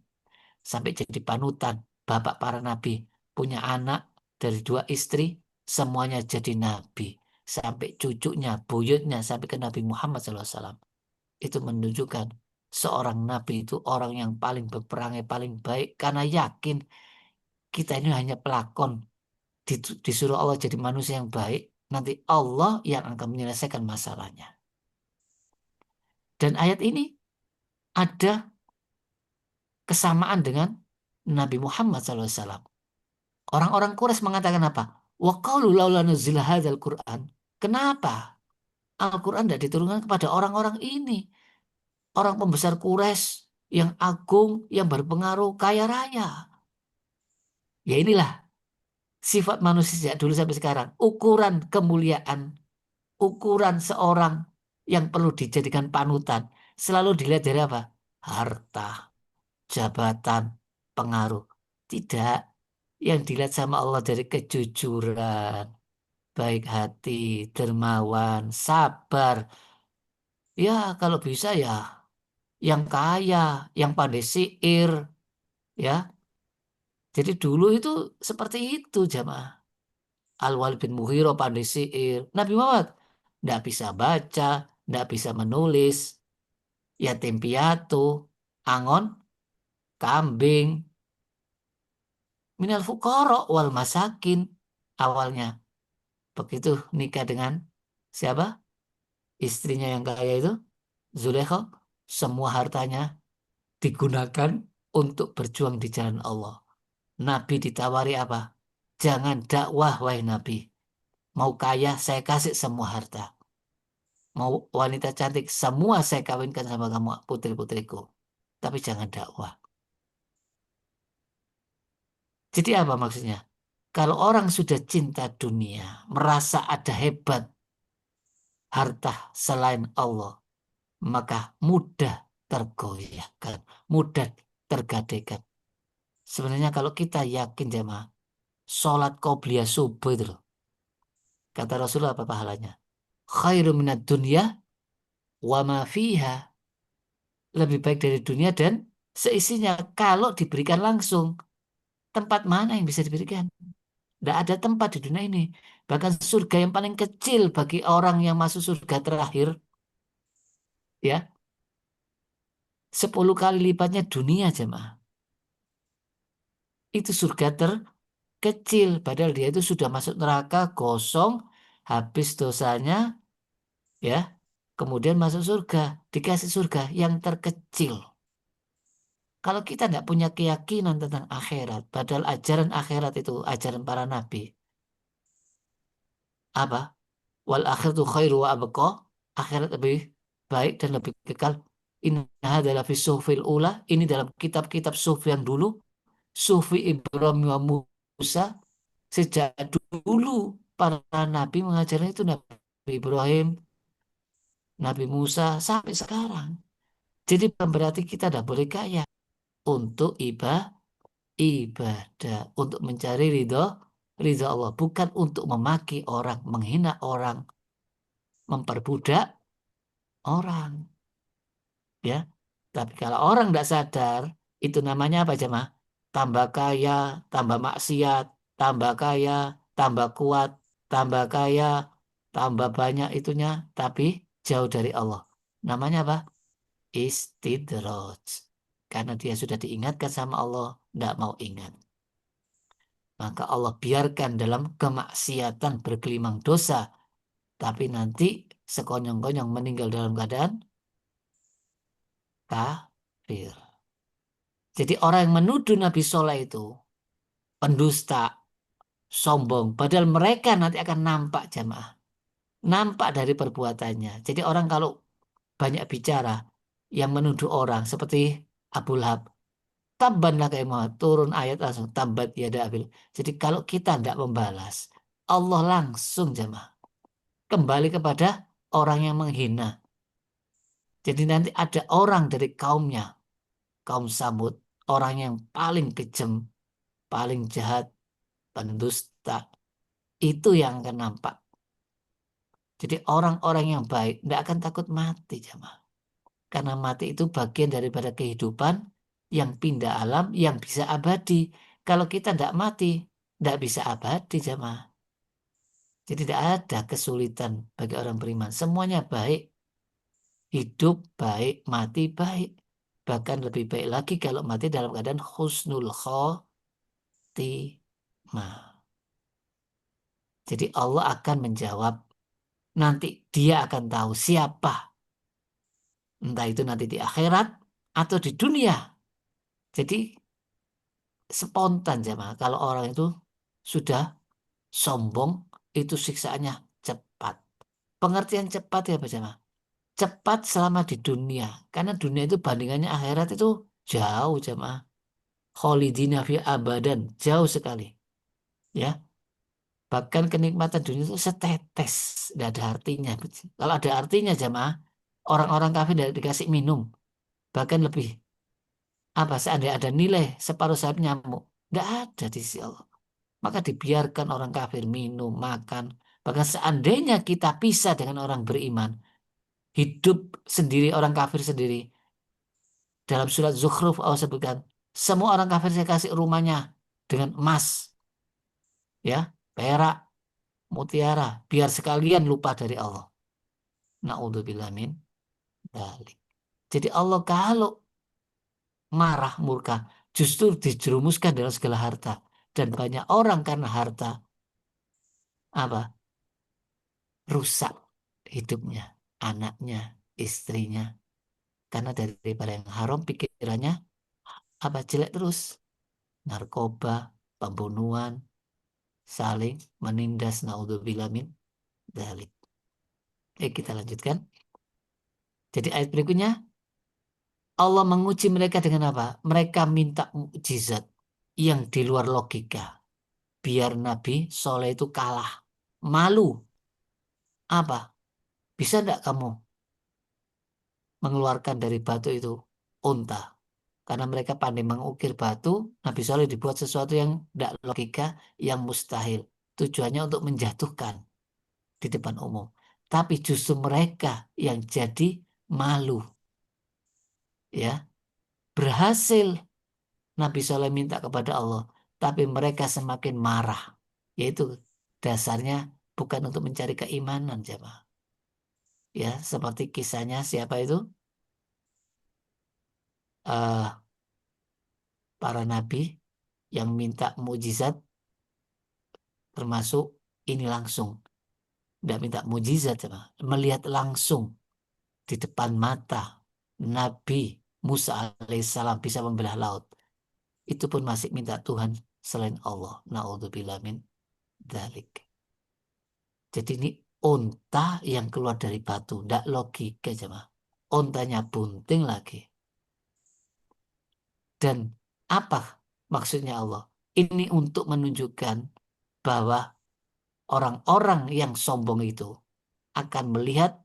Sampai jadi panutan bapak para nabi. Punya anak dari 2 istri, semuanya jadi nabi. Sampai cucunya, buyutnya, sampai ke Nabi Muhammad SAW. Itu menunjukkan seorang nabi itu orang yang paling berperangai, paling baik. Karena yakin kita ini hanya pelakon. Disuruh Allah jadi manusia yang baik. Nanti Allah yang akan menyelesaikan masalahnya. Dan ayat ini ada kesamaan dengan Nabi Muhammad SAW. Orang-orang Quraisy mengatakan apa? Wa qalu laula nuzila hadzal Qur'an. Kenapa Al-Quran tidak diturunkan kepada orang-orang ini? Orang pembesar Quraisy yang agung, yang berpengaruh, kaya raya. Ya inilah sifat manusia sejak dulu sampai sekarang. Ukuran kemuliaan, ukuran seorang yang perlu dijadikan panutan. Selalu dilihat dari apa? Harta, jabatan, pengaruh. Tidak. Yang dilihat sama Allah dari kejujuran, baik hati, dermawan, sabar. Ya, kalau bisa ya yang kaya, yang pandai syair, ya. Jadi dulu itu seperti itu jamaah. Al-Walid bin Mughirah pandai syair. Nabi Muhammad tidak bisa baca, tidak bisa menulis, yatim piatu, angon, kambing, minal fuqara wal masakin awalnya. Begitu nikah dengan siapa? Istrinya yang kaya itu, Zulaikha, semua hartanya digunakan untuk berjuang di jalan Allah. Nabi ditawari apa? Jangan dakwah, wahai Nabi. Mau kaya, saya kasih semua harta. Mau wanita cantik, semua saya kawinkan sama kamu, putri-putriku. Tapi jangan dakwah. Jadi apa maksudnya? Kalau orang sudah cinta dunia, merasa ada hebat harta selain Allah, maka mudah tergoyahkan, mudah tergadaikan. Sebenarnya kalau kita yakin jemaah, sholat qobliyah subuh itu loh, kata Rasulullah apa pahalanya? Khairu minad dunya wa ma fiha. Lebih baik dari dunia dan seisinya kalau diberikan langsung. Tempat mana yang bisa diberikan? Tidak ada tempat di dunia ini. Bahkan surga yang paling kecil bagi orang yang masuk surga terakhir, ya, 10 kali lipatnya dunia jemaah. Itu surga terkecil. Padahal dia itu sudah masuk neraka, gosong, habis dosanya, ya, kemudian masuk surga, dikasih surga yang terkecil. Kalau kita tidak punya keyakinan tentang akhirat, padahal ajaran akhirat itu ajaran para nabi, apa? Wal akhiratu khairu wa abqa. Akhirat lebih baik dan lebih kekal. Inna hadzal fi suhufil ula. Ini dalam kitab-kitab suhuf yang dulu, sufi Ibrahim wa Musa. Sejak dulu para nabi mengajarnya itu, Nabi Ibrahim, Nabi Musa sampai sekarang. Jadi bukan berarti kita tidak boleh kaya untuk ibadah, untuk mencari ridho Allah, bukan untuk memaki orang, menghina orang, memperbudak orang, ya. Tapi kalau orang tidak sadar, itu namanya apa jemaah? Tambah kaya, tambah maksiat, tambah kaya, tambah kuat, tambah kaya, tambah banyak itunya, tapi jauh dari Allah. Namanya apa? Istidraj. Karena dia sudah diingatkan sama Allah, tidak mau ingat. Maka Allah biarkan dalam kemaksiatan bergelimang dosa. Tapi nanti sekonyong-konyong meninggal dalam keadaan kafir. Jadi orang yang menuduh Nabi Soleh itu pendusta, sombong. Padahal mereka nanti akan nampak jamaah. Nampak dari perbuatannya. Jadi orang kalau banyak bicara yang menuduh orang seperti Abu Lahab. Tabban laka ya Muhammad. Turun ayat langsung. Tabbat yada abil. Jadi kalau kita tidak membalas, Allah langsung jamaah kembali kepada orang yang menghina. Jadi nanti ada orang dari kaumnya, kaum Samud, orang yang paling kejam, paling jahat, pendusta, itu yang akan nampak. Jadi orang-orang yang baik tidak akan takut mati, jamaah. Karena mati itu bagian daripada kehidupan yang pindah alam, yang bisa abadi. Kalau kita tidak mati, tidak bisa abadi, jamaah. Jadi tidak ada kesulitan bagi orang beriman. Semuanya baik. Hidup baik, mati baik. Bahkan lebih baik lagi kalau mati dalam keadaan husnul khotimah. Jadi Allah akan menjawab. Nanti dia akan tahu siapa. Entah itu nanti di akhirat atau di dunia. Jadi spontan jemaah. Kalau orang itu sudah sombong, itu siksaannya cepat. Pengertian cepat ya Pak jemaah. Cepat selama di dunia. Karena dunia itu bandingannya akhirat itu jauh jemaah. Kholidina fi abadan. Jauh sekali. Ya. Bahkan kenikmatan dunia itu setetes. Tidak ada artinya. Kalau ada artinya jemaah, orang-orang kafir tidak dikasih minum. Bahkan lebih. Apa seandainya ada nilai separuh sayap nyamuk. Tidak ada di sisi Allah. Maka dibiarkan orang kafir minum, makan. Bahkan seandainya kita pisah dengan orang beriman. Hidup sendiri, orang kafir sendiri. Dalam surat Zukhruf Allah sebutkan. Semua orang kafir saya kasih rumahnya dengan emas. Ya, perak, mutiara. Biar sekalian lupa dari Allah. Na'udzubillah min dzalik. Jadi Allah kalau marah, murka, justru dijerumuskan dalam segala harta. Dan banyak orang karena harta, apa? rusak hidupnya, anaknya, istrinya. Karena daripada yang haram pikirannya apa jelek terus. Narkoba, pembunuhan, saling menindas, naudzubillah min dzalik. Kita lanjutkan. Jadi ayat berikutnya, Allah menguji mereka dengan apa? Mereka minta mukjizat yang di luar logika. Biar Nabi Soleh itu kalah. Malu. Apa? Bisa enggak kamu mengeluarkan dari batu itu unta? Karena mereka pandai mengukir batu, Nabi Soleh dibuat sesuatu yang tidak logika, yang mustahil. Tujuannya untuk menjatuhkan di depan umum. Tapi justru mereka yang jadi malu. Ya, berhasil Nabi Soleh minta kepada Allah, tapi mereka semakin marah. Yaitu dasarnya bukan untuk mencari keimanan, jemaah. Ya, seperti kisahnya siapa itu? Eh, para nabi yang minta mujizat, termasuk ini langsung. Tidak minta mujizat, jemaah. Melihat langsung di depan mata Nabi Musa alaihissalam bisa membelah laut. Itu pun masih minta Tuhan selain Allah. Na'udzubillah min dzalik. Jadi ini onta yang keluar dari batu. Tidak logika, jemaah. Ontanya bunting lagi. Dan apa maksudnya Allah? Ini untuk menunjukkan bahwa orang-orang yang sombong itu akan melihat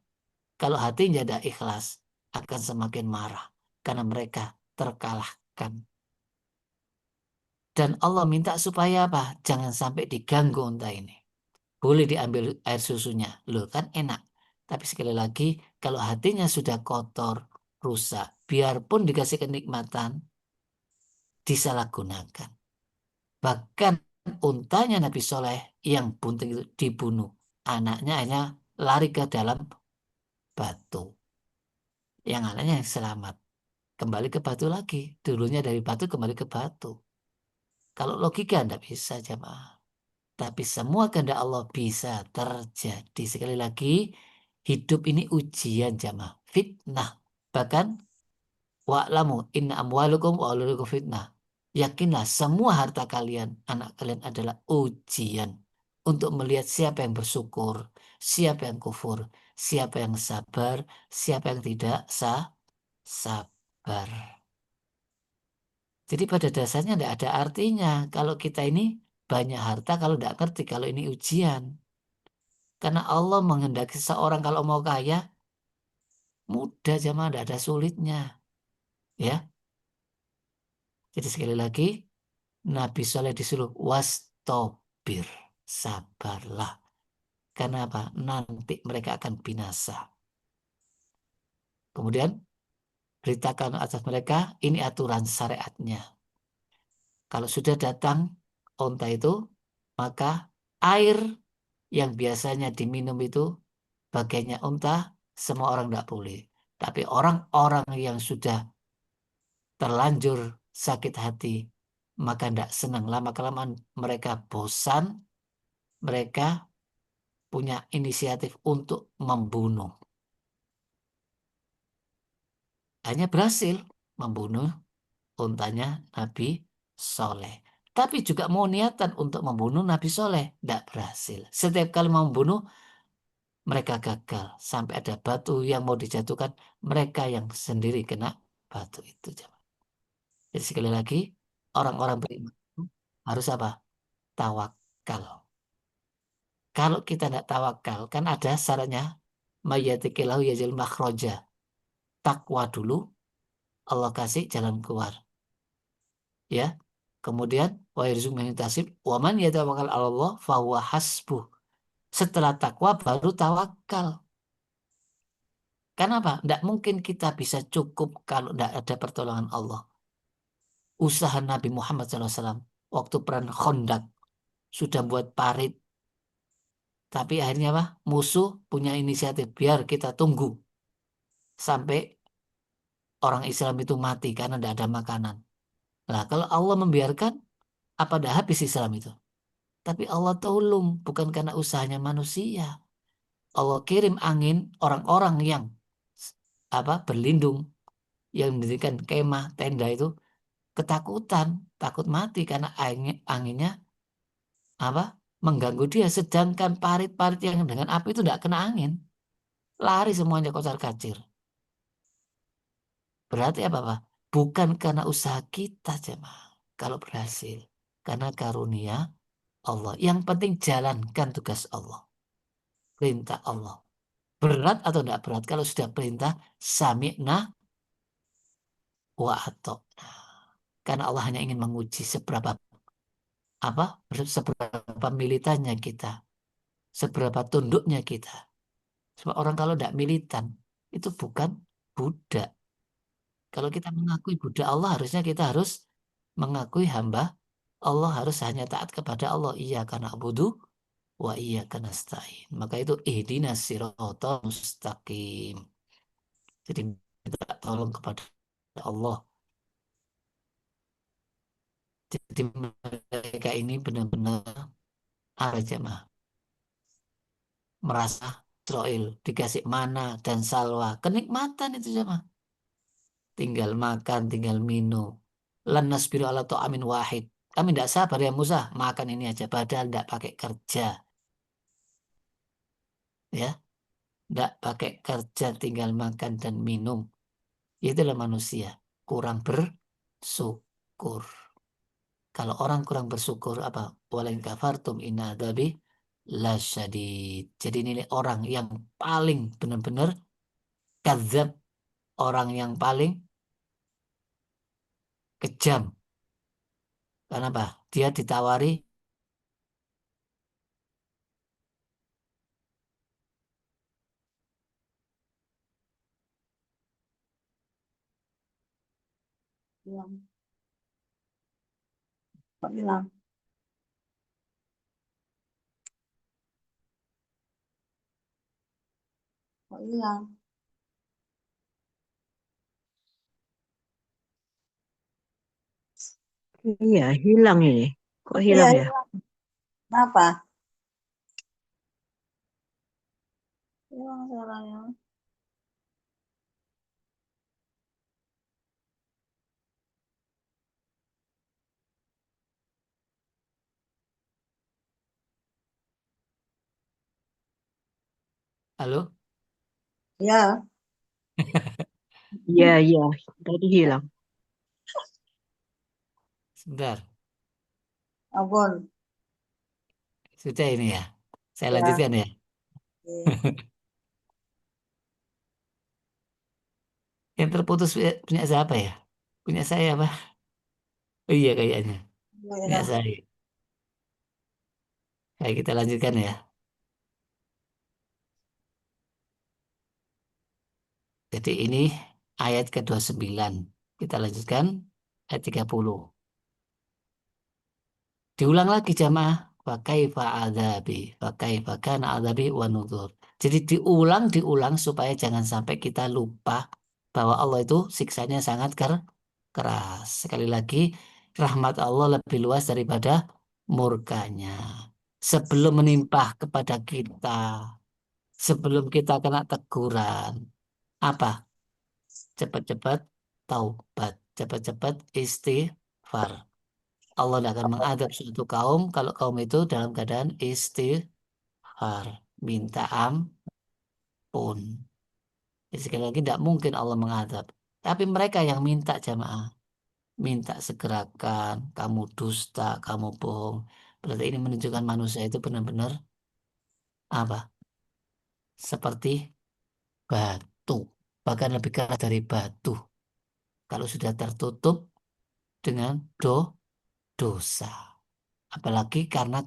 kalau hatinya tidak ikhlas, akan semakin marah. Karena mereka terkalahkan. Dan Allah minta supaya apa? Jangan sampai diganggu unta ini. Boleh diambil air susunya. Loh kan enak. Tapi sekali lagi, kalau hatinya sudah kotor, rusak, biarpun dikasih kenikmatan, disalahgunakan. Bahkan untanya Nabi Soleh yang bunting itu dibunuh. Anaknya hanya lari ke dalam batu. Yang anaknya yang selamat. Kembali ke batu lagi. Dulunya dari batu kembali ke batu. Kalau logika tidak bisa, jemaah. Tapi semua kehendak Allah bisa terjadi. Sekali lagi, hidup ini ujian, jamaah. Fitnah. Bahkan, wa'lamu inna amwalukum wa auladukum fitnah. Yakinlah semua harta kalian, anak kalian adalah ujian. Untuk melihat siapa yang bersyukur, siapa yang kufur, siapa yang sabar, siapa yang tidak sabar. Jadi pada dasarnya tidak ada artinya kalau kita ini banyak harta kalau tidak ngerti kalau ini ujian. Karena Allah menghendaki seorang kalau mau kaya, mudah jamaah, tidak ada sulitnya. Ya, jadi sekali lagi, Nabi Soleh disuruh wastobir, sabarlah. Karena apa? Nanti mereka akan binasa. Kemudian, beritakan atas mereka, ini aturan syariatnya. Kalau sudah datang onta itu, maka air yang biasanya diminum itu bagiannya unta, semua orang tidak boleh. Tapi orang-orang yang sudah terlanjur sakit hati, maka tidak senang. Lama-kelamaan mereka bosan, mereka punya inisiatif untuk membunuh. Hanya berhasil membunuh untanya Nabi Soleh. Tapi juga mau niatan untuk membunuh Nabi Soleh. Tidak berhasil. Setiap kali mau membunuh, mereka gagal. Sampai ada batu yang mau dijatuhkan, mereka yang sendiri kena batu itu. Jadi sekali lagi, orang-orang beriman itu harus apa? Tawakal. Kalau kita tidak tawakal, kan ada syaratnya. Mayatikilahu yajil makhroja. Takwa dulu, Allah kasih jalan keluar. Ya. Kemudian, wa yarzuq man yahtasib, wa man yatawakkal 'ala Allah fahuwa hasbuh. Setelah takwa baru tawakal. Kenapa? Tidak mungkin kita bisa cukup kalau tidak ada pertolongan Allah. Usaha Nabi Muhammad SAW waktu perang Khandaq sudah buat parit. Tapi akhirnya apa? Musuh punya inisiatif. Biar kita tunggu sampai orang Islam itu mati karena tidak ada makanan. Nah, kalau Allah membiarkan, apa dah habis Islam itu? Tapi Allah tolong, bukan karena usahanya manusia. Allah kirim angin orang-orang yang berlindung, yang mendirikan kemah, tenda itu ketakutan, takut mati karena anginnya apa mengganggu dia. Sedangkan parit-parit yang dengan api itu tidak kena angin, lari semuanya kocar-kacir. Berarti apa, Pak? Bukan karena usaha kita, jemaah. Kalau berhasil, karena karunia Allah. Yang penting jalankan tugas Allah, perintah Allah. Berat atau tidak berat? Kalau sudah perintah, sami'na wa ata'na. Karena Allah hanya ingin menguji seberapa apa seberapa militannya kita, seberapa tunduknya kita. Sebab orang kalau tidak militan itu bukan budak. Kalau kita mengakui budak Allah, harusnya kita harus mengakui hamba Allah, harus hanya taat kepada Allah. Iya karena abudu wa iya karena nasta'in. Maka itu ihdinas siratal mustaqim. Jadi minta tolong kepada Allah. Jadi mereka ini benar-benar jemaah merasa Israel dikasih mana dan salwa, kenikmatan itu jemaah. Tinggal makan, tinggal minum. Lan nasbiru ala ta'amin wahid. Kami tidak sabar ya Musa, makan ini aja padahal tidak pakai kerja, ya, tidak pakai kerja, tinggal makan dan minum. Itulah manusia kurang bersyukur. Kalau orang kurang bersyukur apa? Walain kafartum inna adzabi lasyadid. Jadi ini orang yang paling benar-benar kadzab, orang yang paling kejam. Karena apa? Dia ditawari Hilang. Kok hilang? Kok hilang? Iya, hilang ini. Kok Iya, hilang ya? hilang. Kenapa? Hilang suaranya. halo, Ya, Iya, iya. Tadi hilang. sebentar. ampun. Sudah ini ya. Saya Ya, lanjutkan ya. oke. Yang terputus punya siapa ya? Punya saya apa? Oh iya kayaknya. Punya Ya, saya. Baik, kita lanjutkan ya. Jadi ini ayat ke-29. Kita lanjutkan ayat 30. Diulang lagi jamaah. Fakaifa adzabi, fakaifa kana adzabi wa nuzur. Jadi diulang supaya jangan sampai kita lupa bahwa Allah itu siksanya sangat keras. Sekali lagi, rahmat Allah lebih luas daripada murkanya. Sebelum menimpa kepada kita, sebelum kita kena teguran, apa? Cepat-cepat taubat, cepat-cepat istighfar. Allah tidak akan mengadab suatu kaum kalau kaum itu dalam keadaan istighfar, minta ampun. Jadi sekali lagi tidak mungkin Allah mengadab. Tapi mereka yang minta jamaah, minta segerakan, kamu dusta, kamu bohong. Berarti ini menunjukkan manusia itu benar-benar apa? Seperti batu, bahkan lebih keras dari batu. Kalau sudah tertutup dengan dosa. Apalagi karena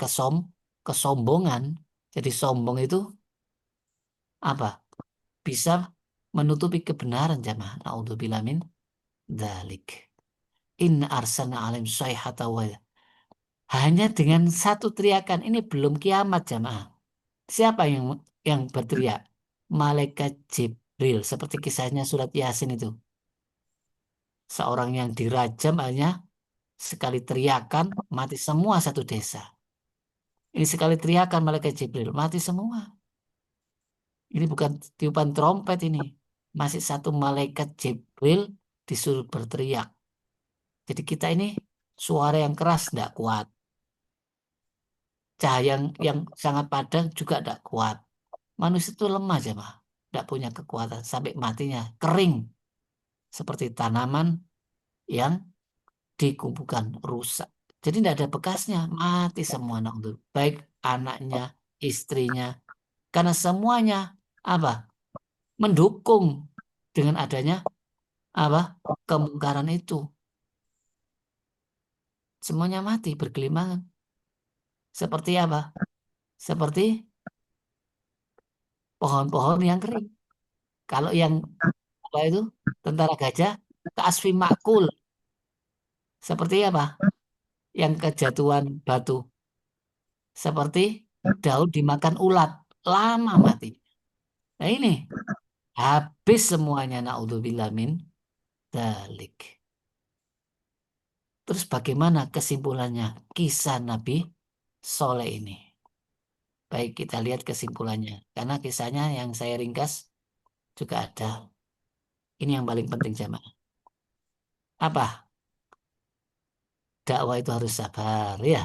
kesombongan. Jadi sombong itu apa? Bisa menutupi kebenaran jamaah. Naudzubillah min dzalik. Inna arsalna alim sayhata wa hanya dengan satu teriakan ini belum kiamat jamaah. Siapa yang berteriak? Malaikat Jibril seperti kisahnya surat Yasin itu. Seorang yang dirajam hanya sekali teriakan mati semua satu desa. Ini sekali teriakan malaikat Jibril mati semua. Ini bukan tiupan trompet ini. Masih satu malaikat Jibril disuruh berteriak. Jadi kita ini suara yang keras tidak kuat. Cahaya yang sangat padang juga tidak kuat. Manusia itu lemah aja, mah. Tidak punya kekuatan sampai matinya kering seperti tanaman yang dikumpulkan rusak. Jadi tidak ada bekasnya, mati semua anak itu. Baik anaknya, istrinya, karena semuanya apa? Mendukung dengan adanya apa? Kemungkaran itu. Semuanya mati bergelimpangan. Seperti apa? Seperti pohon-pohon yang kering. Kalau yang apa itu tentara gajah keasfi makul. Seperti apa? Yang kejatuhan batu. Seperti daun dimakan ulat. Lama mati. Nah ini habis semuanya naudzubillah min dalik. Terus bagaimana kesimpulannya kisah Nabi Soleh ini? Baik kita lihat kesimpulannya. Karena kisahnya yang saya ringkas juga ada. Ini yang paling penting jamaah. Apa? Dakwah itu harus sabar ya.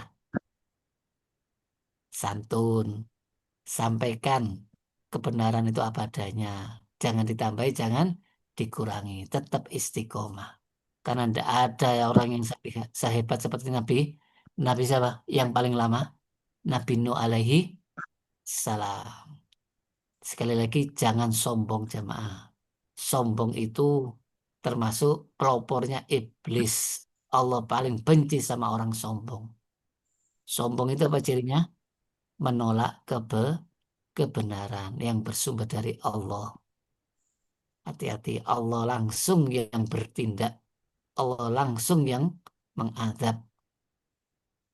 Santun. Sampaikan kebenaran itu apa adanya. Jangan ditambahi, jangan dikurangi. Tetap istiqomah. Karena tidak ada orang yang sehebat seperti Nabi. Nabi siapa? Yang paling lama? Nabi Nuh alaihi salam. Sekali lagi, jangan sombong jamaah. Sombong itu termasuk pelopornya iblis. Allah paling benci sama orang sombong. Sombong itu apa cirinya? Menolak kebenaran yang bersumber dari Allah. Hati-hati, Allah langsung yang bertindak. Allah langsung yang mengadab.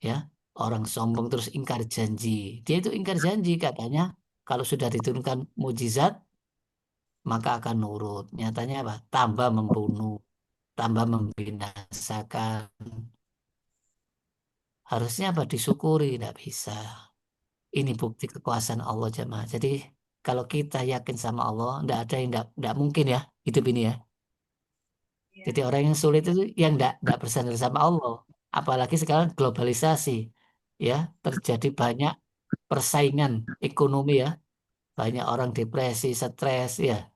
Ya, orang sombong terus ingkar janji. Dia itu ingkar janji katanya. Kalau sudah diturunkan mujizat, maka akan nurut. Nyatanya apa? Tambah membunuh, tambah membinasakan. Harusnya apa? Disyukuri, tidak bisa. Ini bukti kekuasaan Allah jemaah. Jadi kalau kita yakin sama Allah, tidak ada yang tidak mungkin ya hidup ini ya. Iya. Jadi orang yang sulit itu yang tidak bersandar sama Allah. Apalagi sekarang globalisasi, ya terjadi banyak persaingan ekonomi ya. Banyak orang depresi, stres ya.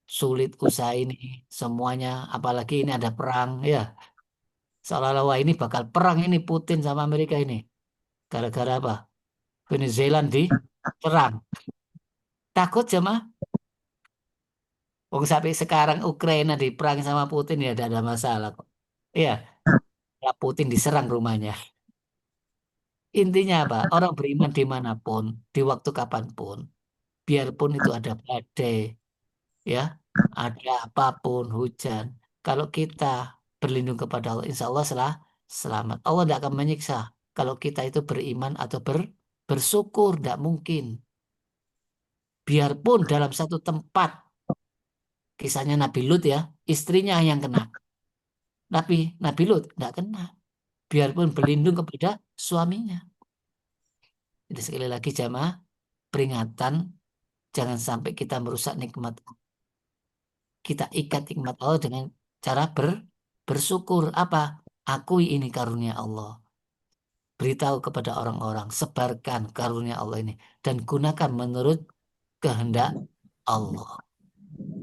Sulit usaha ini semuanya. Apalagi ini ada perang ya. Seolah-olah wah, ini bakal perang ini Putin sama Amerika ini. Gara-gara apa? Venezuela diserang. Takut jemaah. Wong sampai sekarang Ukraina diperang sama Putin ya tidak ada masalah kok. Iya, kalau Putin diserang rumahnya. Intinya apa? Orang beriman dimanapun, di waktu kapanpun, biarpun itu ada badai, ya, ada apapun hujan. Kalau kita berlindung kepada Allah, insya Allah selamat. Allah tidak akan menyiksa. Kalau kita itu beriman atau bersyukur, tidak mungkin. Biarpun dalam satu tempat, kisahnya Nabi Lut ya, istrinya yang kena. Nabi Lut tidak kena. Biarpun berlindung kepada suaminya. Jadi sekali lagi jamaah, peringatan, jangan sampai kita merusak nikmat. Kita ikat nikmat Allah dengan cara bersyukur. Apa? Akui ini karunia Allah. Beritahu kepada orang-orang, sebarkan karunia Allah ini. Dan gunakan menurut kehendak Allah.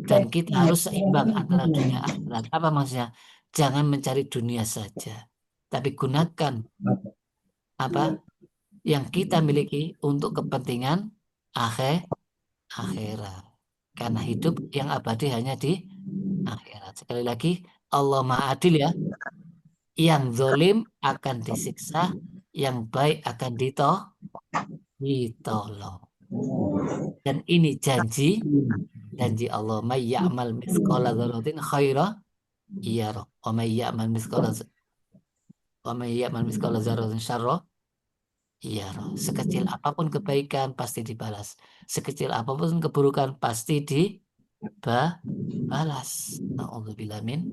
Dan kita harus seimbang antara dunia akhirat. Apa maksudnya? Jangan mencari dunia saja. Tapi gunakan apa yang kita miliki untuk kepentingan akhir akhirat. Karena hidup yang abadi hanya di akhirat. Sekali lagi, Allah Maha Adil ya. Yang zolim akan disiksa, yang baik akan ditolong. Dan ini janji Allah. May ya'mal mithqala dzarratin khaira yarah. Wa may ya'mal mithqala dzarratin syarra yarah. Sekecil apapun kebaikan pasti dibalas. Sekecil apapun keburukan pasti dibalas. Nauzubillah min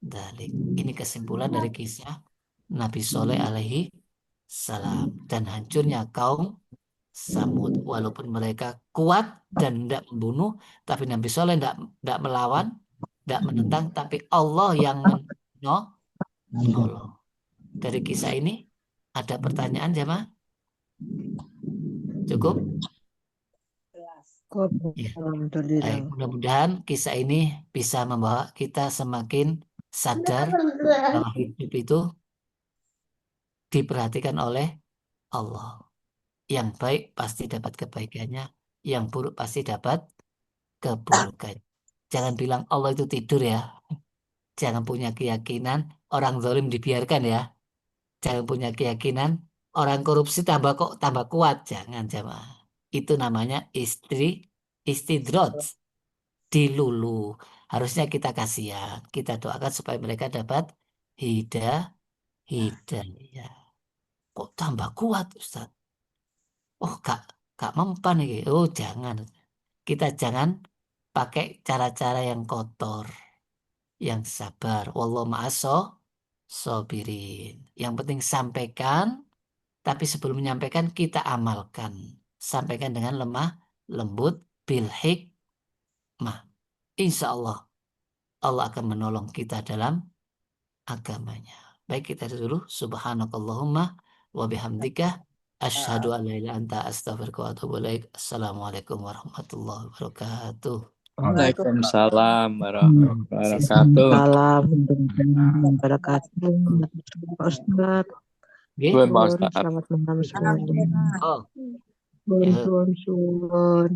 dzalik. Ini kesimpulan dari kisah Nabi Soleh alaihi salam dan hancurnya kaum Samud. Walaupun mereka kuat dan tidak membunuh, tapi Nabi Soleh tidak melawan, tidak menentang, tapi Allah yang menolong. Dari kisah ini ada pertanyaan, jemaah? Cukup? Kelas. Ya. Baik, Alhamdulillah. mudah-mudahan kisah ini bisa membawa kita semakin sadar bahwa hidup itu diperhatikan oleh Allah. Yang baik pasti dapat kebaikannya, yang buruk pasti dapat keburukan. Jangan bilang Allah itu tidur ya. Jangan punya keyakinan orang zalim dibiarkan ya. Jangan punya keyakinan orang korupsi tambah kuat. Jangan jemaah. Itu namanya istidroj, dilulu. Harusnya kita kasihan, kita doakan supaya mereka dapat hidayah. Kok tambah kuat, Ustaz? Oh, kak mempan nih. Oh, jangan. Kita jangan pakai cara-cara yang kotor, yang sabar. Wallahu sobirin. Yang penting sampaikan, tapi sebelum menyampaikan kita amalkan. Sampaikan dengan lemah, lembut, bil hikmah. Insya Allah, Allah akan menolong kita dalam agamanya. Baik, kita dulu. Subhanakallahumma wa bihamdika. Asyhadu an la ilaha illa anta astaghfiruka wa atubu ilaik. Assalamualaikum warahmatullahi wabarakatuh. Waalaikumsalam warahmatullahi wabarakatuh. Salam warahmatullahi wabarakatuh. Pak Ustadz. Nggih? Gue Pak Suwun, Ustadz. selamat malam semuanya. Oh, Suwun, ya. suwun, suwun.